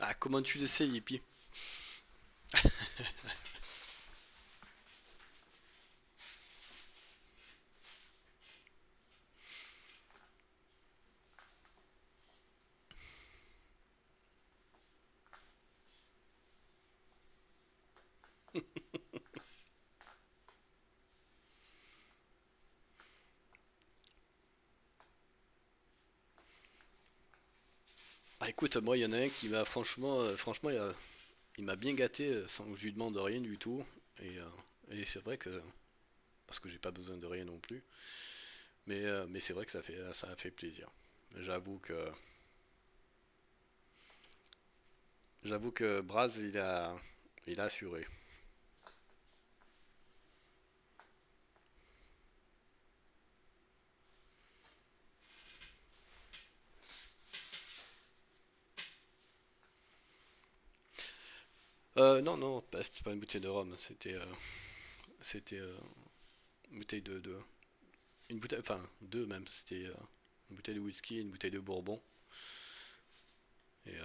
Ah, comment tu le sais, Yippie? Ah, écoute, moi, il y en a un qui m'a franchement, il m'a bien gâté sans que je lui demande rien du tout. Et c'est vrai que, parce que j'ai pas besoin de rien non plus, mais c'est vrai que ça a fait plaisir. J'avoue que, j'avoue que Braz, il a assuré. Non, non, c'était pas une bouteille de rhum, c'était une bouteille une bouteille, enfin deux même, c'était une bouteille de whisky et une bouteille de bourbon. Et,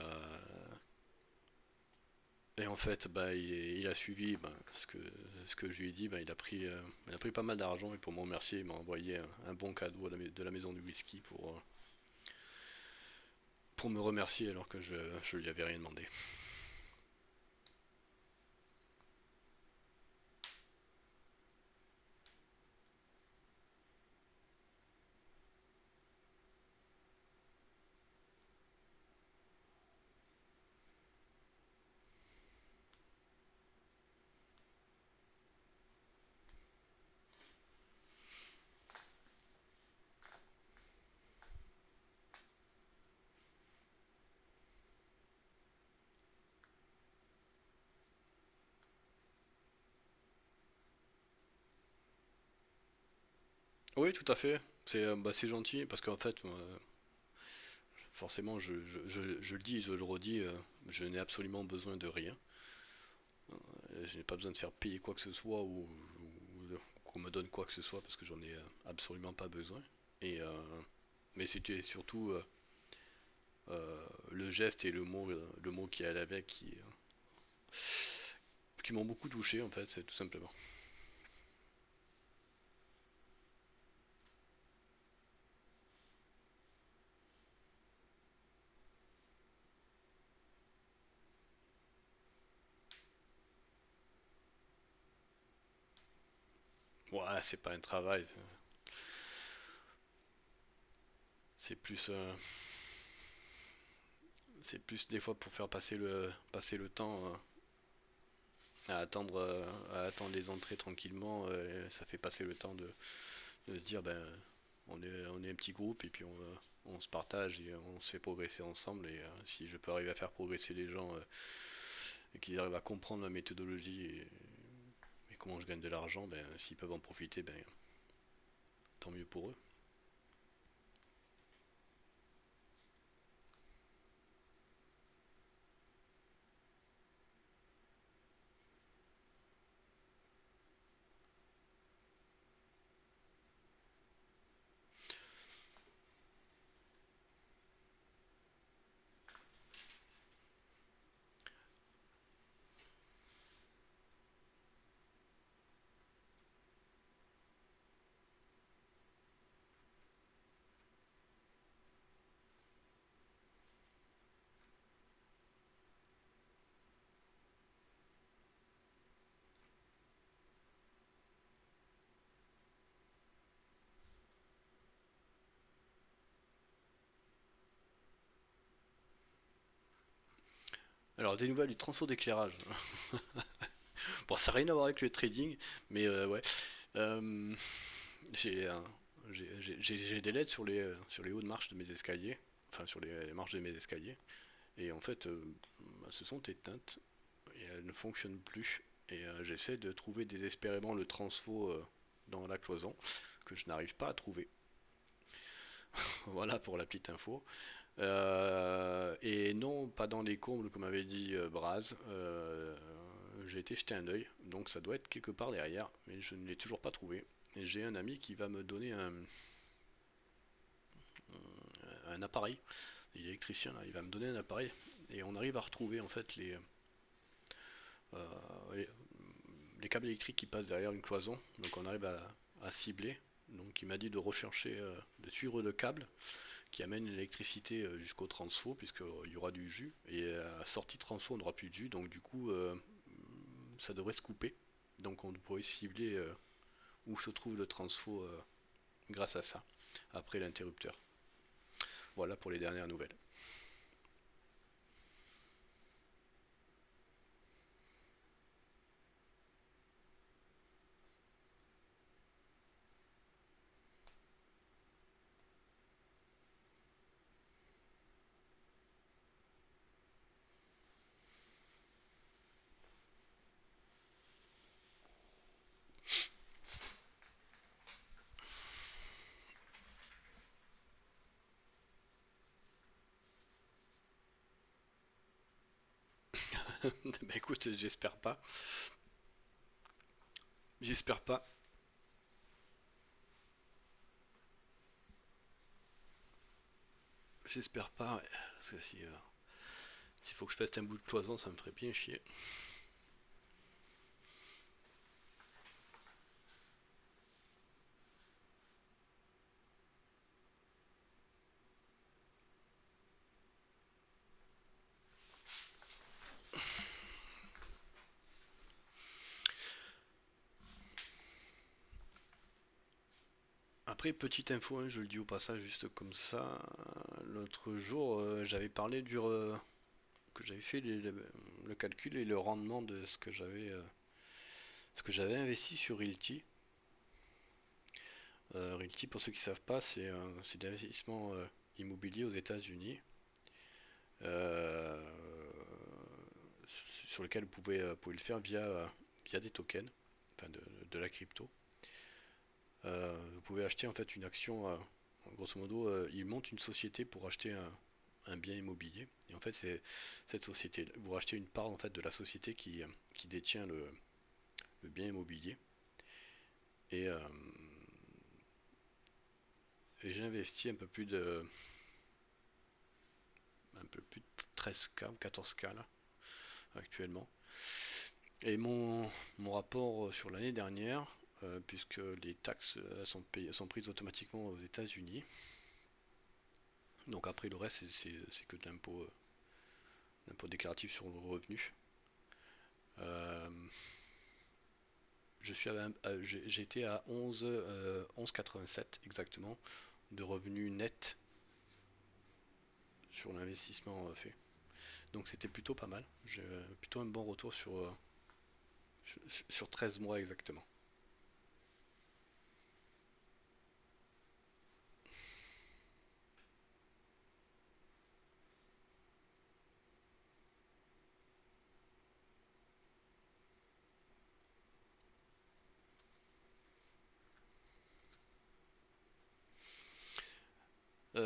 et en fait, bah, il a suivi bah, ce que je lui ai dit, bah, il a pris pas mal d'argent et pour me remercier, il m'a envoyé un bon cadeau de la maison du whisky pour me remercier alors que je lui avais rien demandé. Oui, tout à fait. C'est gentil parce qu'en fait, forcément, je le dis et je le redis, je n'ai absolument besoin de rien. Je n'ai pas besoin de faire payer quoi que ce soit ou qu'on me donne quoi que ce soit parce que j'en ai absolument pas besoin. Et, mais c'était surtout le geste et le mot qui allait avec qui m'ont beaucoup touché en fait, c'est tout simplement. Ouais, c'est pas un travail, c'est plus, c'est plus des fois pour faire passer le temps à attendre les entrées tranquillement. Ça fait passer le temps de se dire, ben, on est un petit groupe et puis on se partage et on se fait progresser ensemble. Et si je peux arriver à faire progresser les gens et qu'ils arrivent à comprendre ma méthodologie comment je gagne de l'argent, ben, s'ils peuvent en profiter, ben, tant mieux pour eux. Alors, des nouvelles du transfert d'éclairage. Bon, ça n'a rien à voir avec le trading, mais ouais. Euh, j'ai j'ai des LED sur les hauts de marche de mes escaliers, enfin sur les marches de mes escaliers, et en fait, elles se sont éteintes et elles ne fonctionnent plus. Et j'essaie de trouver désespérément le transfo dans la cloison, que je n'arrive pas à trouver. Voilà pour la petite info. Et non, pas dans les combles, comme avait dit Braz. J'ai été jeter un œil, donc ça doit être quelque part derrière, mais je ne l'ai toujours pas trouvé. Et j'ai un ami qui va me donner un appareil. Il est électricien là, il va me donner un appareil et on arrive à retrouver en fait euh, les, les câbles électriques qui passent derrière une cloison. Donc on arrive à cibler. Donc il m'a dit de rechercher, de suivre le câble qui amène l'électricité jusqu'au transfo, puisqu'il y aura du jus, et à sortie transfo on n'aura plus de jus, donc du coup ça devrait se couper. Donc on pourrait cibler où se trouve le transfo grâce à ça, après l'interrupteur. Voilà pour les dernières nouvelles. Bah écoute, j'espère pas. J'espère pas. J'espère pas, ouais. Parce que si s'il faut que je pète un bout de cloison, ça me ferait bien chier. Après, petite info, hein, je le dis au passage juste comme ça. L'autre jour, j'avais parlé que j'avais fait le calcul et le rendement de ce que j'avais investi sur Realty. Realty, pour ceux qui ne savent pas, c'est de l'investissement immobilier aux États-Unis, euh, sur lequel pouvez le faire via des tokens, enfin de la crypto. Vous pouvez acheter en fait une action, grosso modo, ils montent une société pour acheter un bien immobilier. Et en fait, c'est cette société, vous rachetez une part en fait de la société qui détient le bien immobilier. Et, euh, et j'ai investi un peu plus de 13K ou 14K là, actuellement. Et mon rapport sur l'année dernière, puisque les taxes sont prises automatiquement aux États-Unis, donc après le reste c'est que de l'impôt déclaratif sur le revenu. Euh, J'étais à 11,87 exactement de revenus nets sur l'investissement fait. Donc c'était plutôt pas mal. J'ai plutôt un bon retour sur 13 mois exactement.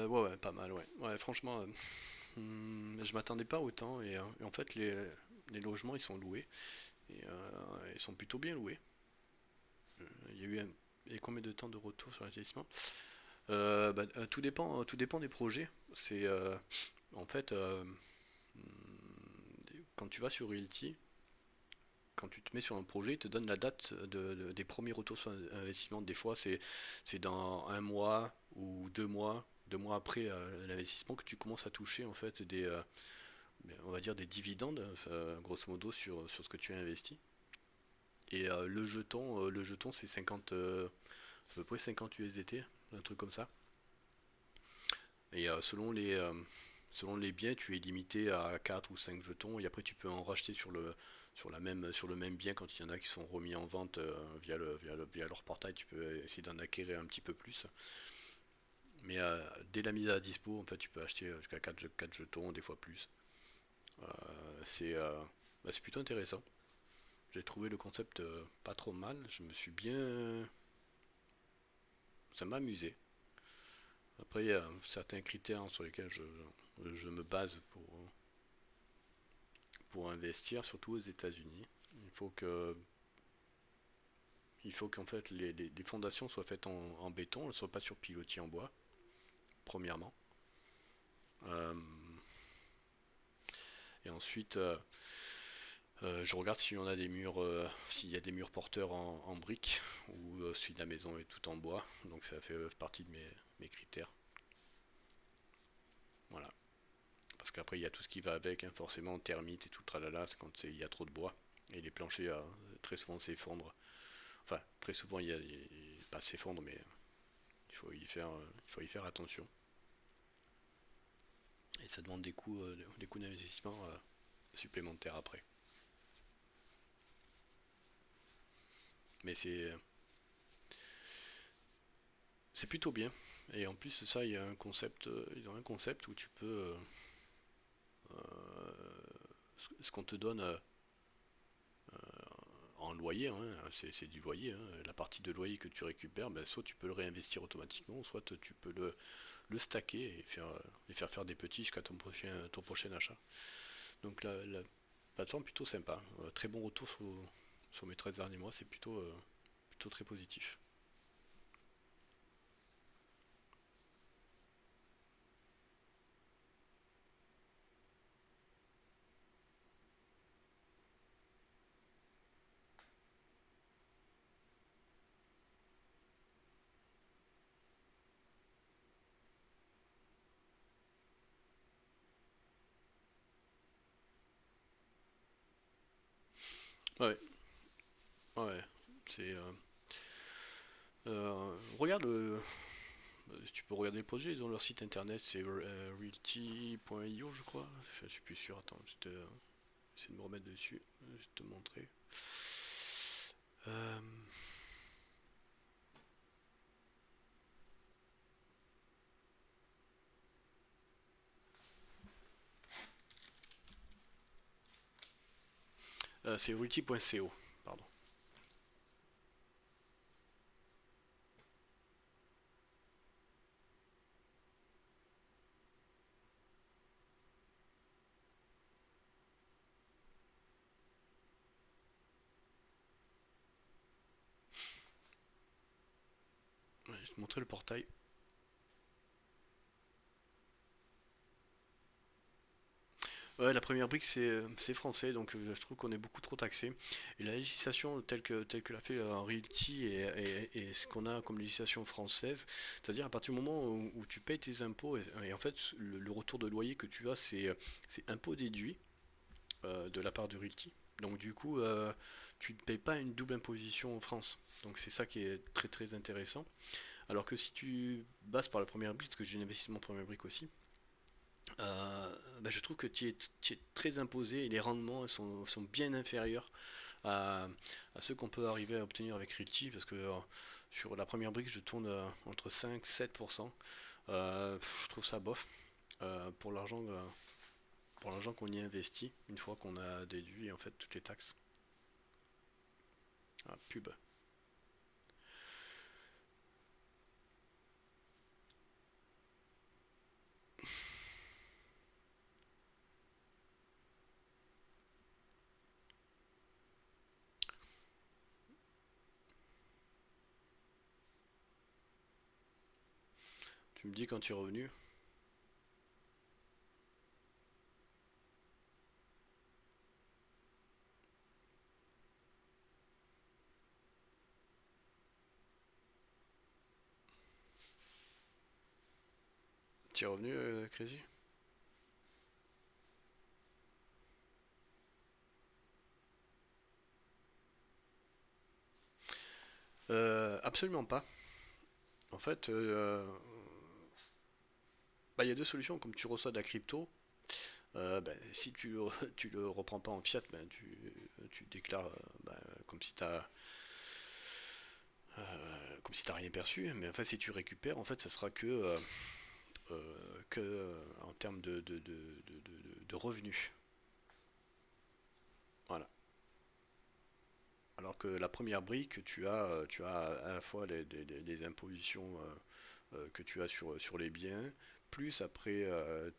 Ouais, pas mal, ouais. Ouais, franchement, je m'attendais pas autant et en fait, les logements, ils sont loués ils sont plutôt bien loués. Il y a eu et combien de temps de retour sur l'investissement? Tout dépend des projets. C'est en fait quand tu vas sur Realty, quand tu te mets sur un projet, il te donne la date des premiers retours sur investissement. Des fois, c'est dans un mois ou 2 mois, 2 mois après l'investissement que tu commences à toucher en fait on va dire des dividendes, grosso modo sur ce que tu as investi. Et le jeton c'est 50, à peu près 50 USDT, un truc comme ça. Et selon les biens, tu es limité à 4 ou 5 jetons et après tu peux en racheter sur le même bien quand il y en a qui sont remis en vente via leur portail, tu peux essayer d'en acquérir un petit peu plus. Mais dès la mise à dispo, en fait, tu peux acheter jusqu'à 4 jetons, des fois plus. Euh, c'est euh, c'est plutôt intéressant. J'ai trouvé le concept pas trop mal. Je me suis bien. Ça m'a amusé. Après, il y a certains critères sur lesquels je me base pour investir, surtout aux États-Unis. Il faut que, il faut qu'en fait les fondations soient faites en béton, elles ne soient pas sur pilotis en bois, premièrement. Euh, et ensuite, je regarde s'il y a des murs porteurs en briques ou si la maison est tout en bois. Donc ça fait partie de mes critères. Voilà. Parce qu'après, il y a tout ce qui va avec, hein, forcément, termites et tout le tralala, c'est quand il y a trop de bois. Et les planchers, très souvent, s'effondrent. Enfin, très souvent, pas s'effondrent, mais il faut y faire attention. Et ça demande des coûts d'investissement supplémentaires après. Mais c'est plutôt bien. Et en plus de ça, il y a un concept où tu peux, ce qu'on te donne en loyer, hein, c'est du loyer, hein, la partie de loyer que tu récupères, ben, soit tu peux le réinvestir automatiquement, soit tu peux le stacker et faire des petits jusqu'à ton prochain achat. Donc la plateforme plutôt sympa. Très bon retour sur mes 13 derniers mois, c'est plutôt très positif. Ouais, ouais, c'est regarde tu peux regarder le projet, ils ont leur site internet, c'est realty.io je crois. Je suis plus sûr, attends, j'essaie de me remettre dessus, je vais te montrer. Euh, c'est realty.co, pardon. Ouais, je vais te montrer le portail. Ouais, la première brique c'est français, donc je trouve qu'on est beaucoup trop taxé. Et la législation telle que l'a fait Realty et ce qu'on a comme législation française, c'est-à-dire à partir du moment où tu payes tes impôts, et en fait le retour de loyer que tu as c'est impôt déduit de la part de Realty. Donc du coup tu ne payes pas une double imposition en France. Donc c'est ça qui est très très intéressant. Alors que si tu bases par la première brique, parce que j'ai un investissement première brique aussi, je trouve que tu es très imposé et les rendements sont bien inférieurs à, à ceux qu'on peut arriver à obtenir avec Realty parce que sur la première brique je tourne entre 5-7%. Je trouve ça bof pour l'argent qu'on y investit une fois qu'on a déduit en fait toutes les taxes. Ah, pub. Tu me dis quand tu es revenu. Tu es revenu, Crazy? Absolument pas. En fait, bah, il y a deux solutions. Comme tu reçois de la crypto, bah, si tu le reprends pas en fiat, ben, tu déclares bah, comme si comme si t'as rien perçu. Mais en fait, si tu récupères, en fait, ça sera en termes de revenus. Voilà. Alors que la première brique, tu as à la fois les impositions que tu as sur les biens, plus après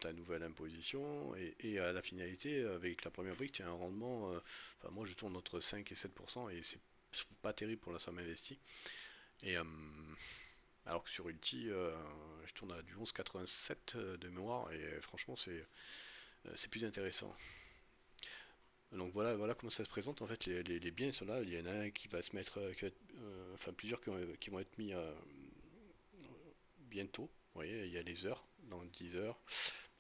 ta nouvelle imposition, et à la finalité, avec la première brique, tu as un rendement, enfin moi je tourne entre 5 et 7%, et c'est pas terrible pour la somme investie. Et alors que sur Ulti, je tourne à du 11,87 de mémoire, et franchement c'est plus intéressant. Donc voilà comment ça se présente. En fait, les biens sont là. Il y en a un qui va se mettre, enfin plusieurs qui vont être mis bientôt. Vous voyez, il y a les heures, dans 10 heures.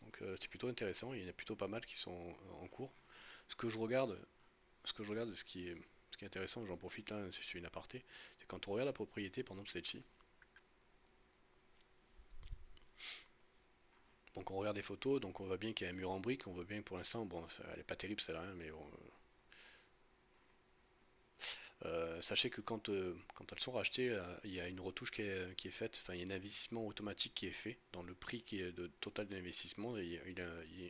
Donc c'est plutôt intéressant. Il y en a plutôt pas mal qui sont en cours. Ce que je regarde, ce qui est intéressant, j'en profite là, c'est une aparté, c'est quand on regarde la propriété, par exemple celle-ci. Donc on regarde des photos, donc on voit bien qu'il y a un mur en brique, on voit bien que pour l'instant, bon, elle est pas terrible celle-là, hein, mais bon, sachez que quand elles sont rachetées, il y a une retouche qui est faite, enfin il y a un investissement automatique qui est fait dans le prix qui est de total de l'investissement, et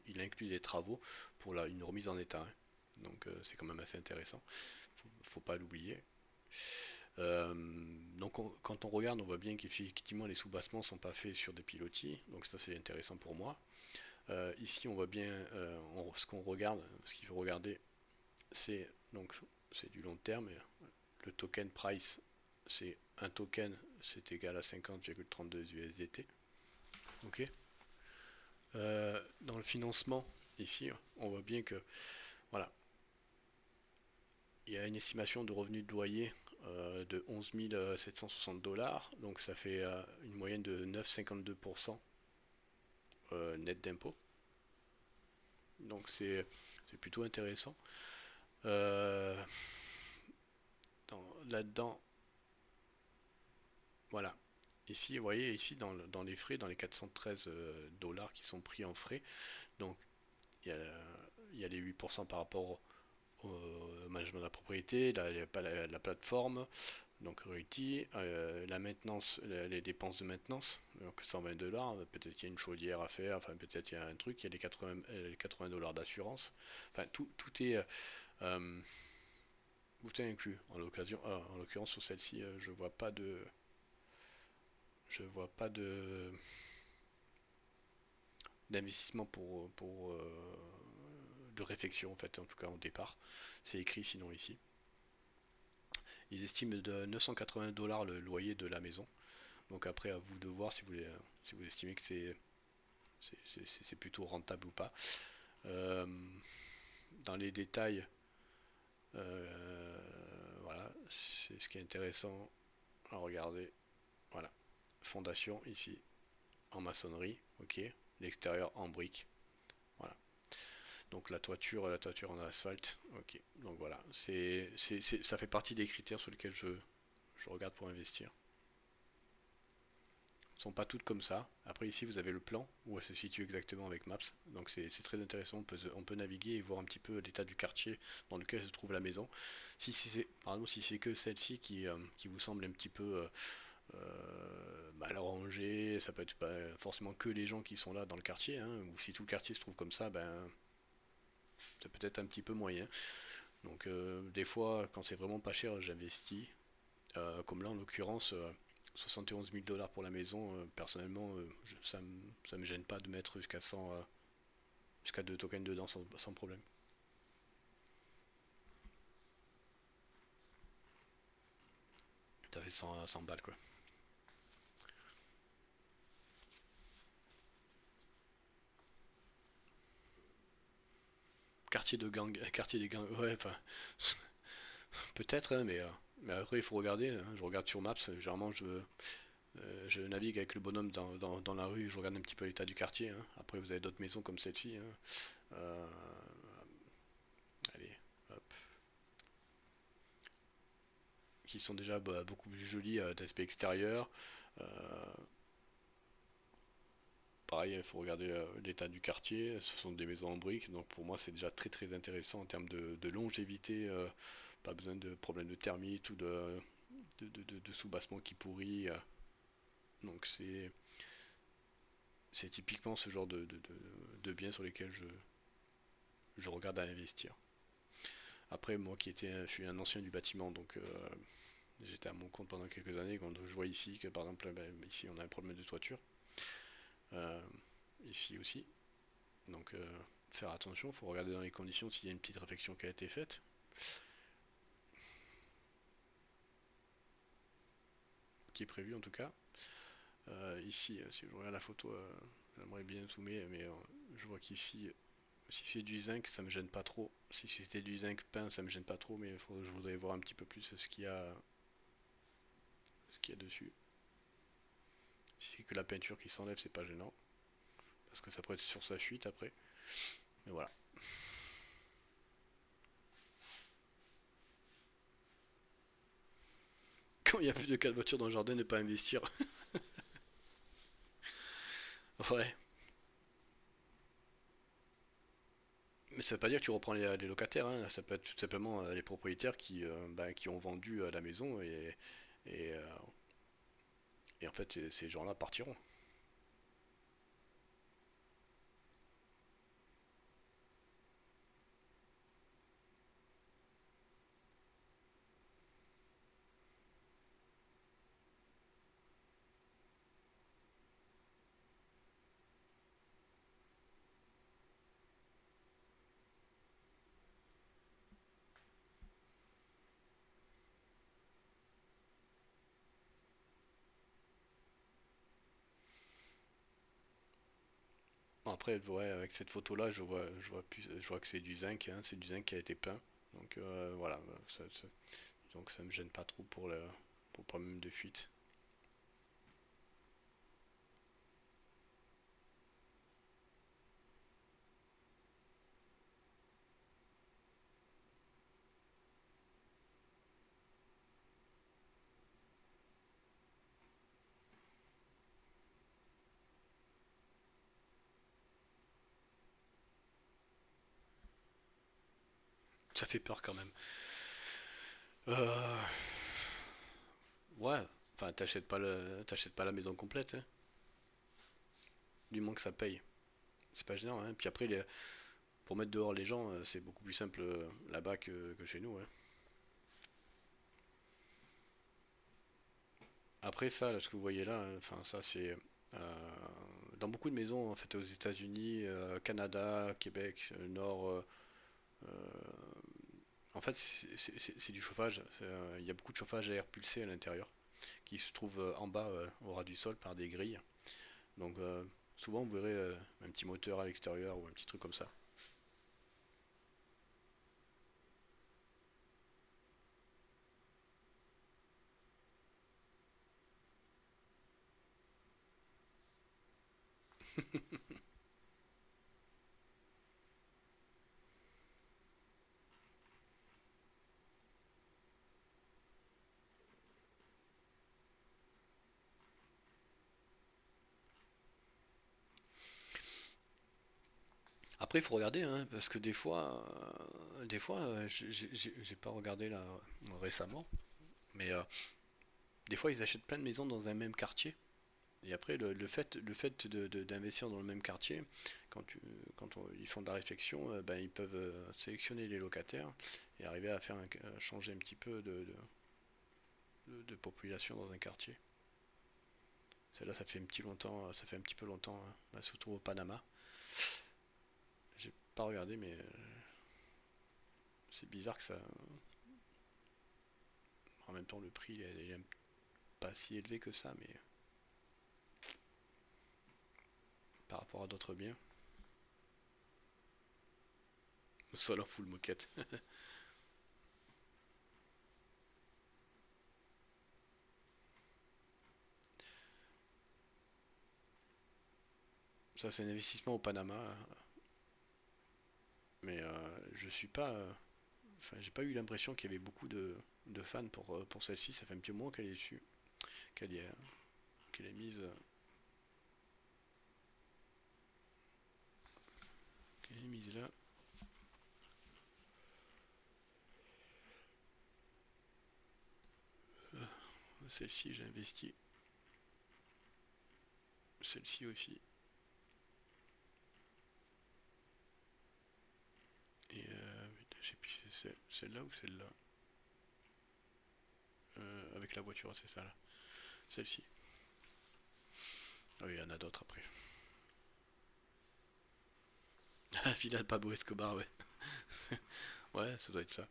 il inclut des travaux pour une remise en état, hein. Donc c'est quand même assez intéressant, faut pas l'oublier. Euh, donc quand on regarde, on voit bien qu'effectivement les soubassements sont pas faits sur des pilotis, donc ça c'est intéressant pour moi. Ici on voit bien ce qu'on regarde, ce qu'il faut regarder, c'est donc c'est du long terme. Le token price, c'est un token, c'est égal à 50,32 USDT. Ok. Dans le financement, ici, on voit bien que voilà, il y a une estimation de revenus de loyer de 11 760 dollars, donc ça fait une moyenne de 9,52% net d'impôt. Donc c'est plutôt intéressant. Euh, Là-dedans, voilà. Ici, vous voyez, ici dans les frais, dans les 413 dollars qui sont pris en frais, donc il y a, il y a les 8% par rapport au management de la propriété, la plateforme, donc Ruti, la maintenance, les dépenses de maintenance, donc 120 dollars, peut-être qu'il y a une chaudière à faire, enfin peut-être il y a un truc, il y a les 80 dollars d'assurance, enfin euh, tout est inclus. En l'occurrence sur celle-ci, je vois pas d'investissement de réflexion en fait, en tout cas au départ. C'est écrit sinon ici. Ils estiment de 980 dollars le loyer de la maison. Donc après à vous de voir si vous estimez que c'est plutôt rentable ou pas. Euh, Dans les détails, voilà, c'est ce qui est intéressant à regarder. Voilà, fondation ici en maçonnerie, ok. L'extérieur en briques, voilà. Donc la toiture en asphalte, ok. Donc voilà, ça fait partie des critères sur lesquels je regarde pour investir. Ne sont pas toutes comme ça. Après ici vous avez le plan où elle se situe exactement avec Maps. Donc c'est très intéressant. On peut naviguer et voir un petit peu l'état du quartier dans lequel se trouve la maison. Si c'est par exemple si c'est que celle-ci qui vous semble un petit peu mal rangée, ça peut être pas forcément que les gens qui sont là dans le quartier, hein, ou si tout le quartier se trouve comme ça, ben c'est peut-être un petit peu moyen. Donc des fois quand c'est vraiment pas cher j'investis. Comme là en l'occurrence 71 000 dollars pour la maison, personnellement, ça me gêne pas de mettre jusqu'à 100, jusqu'à 2 tokens dedans sans problème. Ça fait 100 balles quoi. quartier des gangs, ouais, enfin, peut-être, hein, mais après il faut regarder, hein. Je regarde sur Maps, généralement je navigue avec le bonhomme dans la rue, je regarde un petit peu l'état du quartier, hein. Après vous avez d'autres maisons comme celle-ci, hein. Euh, allez, hop, qui sont déjà beaucoup plus jolies d'aspect extérieur. Euh, Pareil, il faut regarder l'état du quartier. Ce sont des maisons en briques, donc pour moi c'est déjà très très intéressant en termes de longévité. Pas besoin de problèmes de termites ou de soubassement qui pourrit. Donc c'est typiquement ce genre de biens sur lesquels je regarde à investir. Après, moi je suis un ancien du bâtiment, donc j'étais à mon compte pendant quelques années. Quand je vois ici que par exemple, ici on a un problème de toiture, euh, ici aussi. Donc faire attention, il faut regarder dans les conditions s'il y a une petite réflexion qui a été faite, qui est prévue en tout cas. Ici, si je regarde la photo, j'aimerais bien zoomer, mais je vois qu'ici, si c'est du zinc, ça me gêne pas trop. Si c'était du zinc peint, ça me gêne pas trop, mais je voudrais voir un petit peu plus ce qu'il y a dessus. Si c'est que la peinture qui s'enlève, c'est pas gênant, parce que ça pourrait être sur sa fuite après. Mais voilà. Quand il y a plus de 4 voitures dans le jardin, ne pas investir. Ouais. Mais ça veut pas dire que tu reprends les locataires, hein. Ça peut être tout simplement les propriétaires qui ont vendu la maison et, euh, et en fait ces gens-là partiront. Bon, après, ouais, avec cette photo-là, je vois que c'est du zinc, hein, c'est du zinc qui a été peint. Donc voilà, donc ça me gêne pas trop pour le problème de fuite. Ça fait peur quand même. Euh, ouais, enfin t'achètes pas la maison complète, hein, du moins que ça paye. C'est pas gênant, hein. Puis après, pour mettre dehors les gens, c'est beaucoup plus simple là-bas que chez nous, hein. Après ça, là, ce que vous voyez là, hein, enfin ça c'est dans beaucoup de maisons en fait aux États-Unis, Canada, Québec, Nord. Euh, En fait, c'est du chauffage. Il y a beaucoup de chauffage à air pulsé à l'intérieur, qui se trouve en bas, au ras du sol, par des grilles. Donc, souvent, vous verrez un petit moteur à l'extérieur ou un petit truc comme ça. Après, il faut regarder, hein, parce que des fois, j'ai pas regardé là récemment, mais des fois, ils achètent plein de maisons dans un même quartier. Et après, le fait d'investir dans le même quartier, ils font de la réflexion, ben, ils peuvent sélectionner les locataires et arriver à changer un petit peu de population dans un quartier. Celle-là, ça fait un petit peu longtemps, hein, bah, surtout au Panama. J'ai pas regardé, mais c'est bizarre que ça. En même temps, le prix il est pas si élevé que ça, mais par rapport à d'autres biens. Sol en full moquette. Ça c'est un investissement au Panama, mais je suis pas, enfin j'ai pas eu l'impression qu'il y avait beaucoup de fans pour celle-ci. Ça fait un petit moment qu'elle est dessus, qu'elle est, qu'elle est mise, qu'elle est mise là. Celle-ci j'ai investi, celle-ci aussi. Et putain, je sais plus si c'est celle-là ou celle-là. Avec la voiture, c'est ça là. Celle-ci. Ah oui, il y en a d'autres après. Villa de Pablo Escobar, ouais. Ouais, ça doit être ça.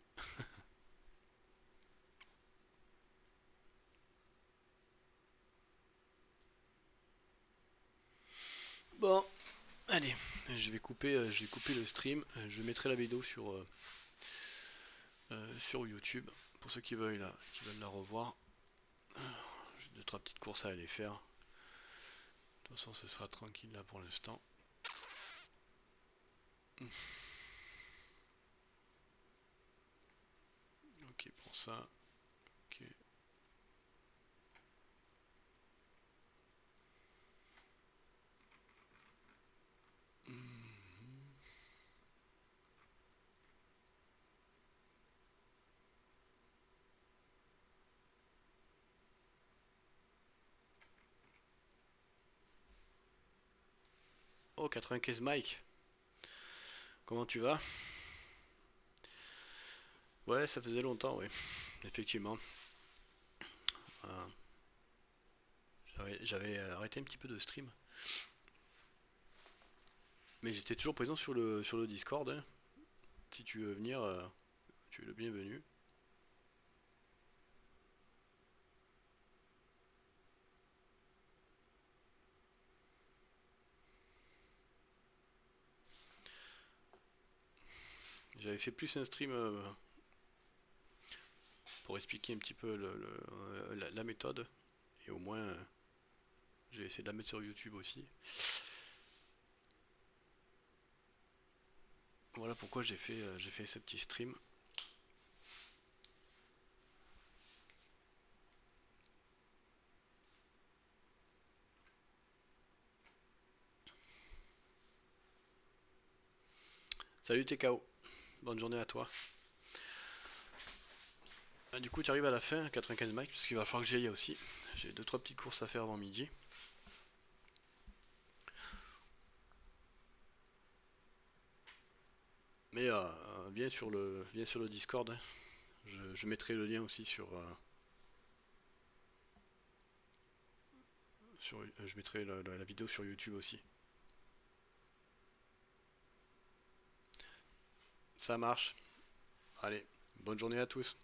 Bon, allez, je vais couper le stream. Je mettrai la vidéo sur YouTube pour ceux qui veulent la revoir. J'ai deux trois petites courses à aller faire. De toute façon, ce sera tranquille là pour l'instant. Ok pour ça. Ok. Oh, 95 Mike, comment tu vas? Ouais, ça faisait longtemps, oui, effectivement. Euh, j'avais arrêté un petit peu de stream, mais j'étais toujours présent sur le Discord, hein. Si tu veux venir, tu es le bienvenu. J'avais fait plus un stream pour expliquer un petit peu la méthode, et au moins j'ai essayé de la mettre sur YouTube aussi. Voilà pourquoi j'ai fait ce petit stream. Salut TKO, bonne journée à toi. Ah, du coup tu arrives à la fin, 95 mics, parce qu'il va falloir que j'y aille aussi. J'ai deux trois petites courses à faire avant midi. Mais viens sur le Discord, hein. Je mettrai le lien aussi je mettrai la vidéo sur YouTube aussi. Ça marche. Allez, bonne journée à tous.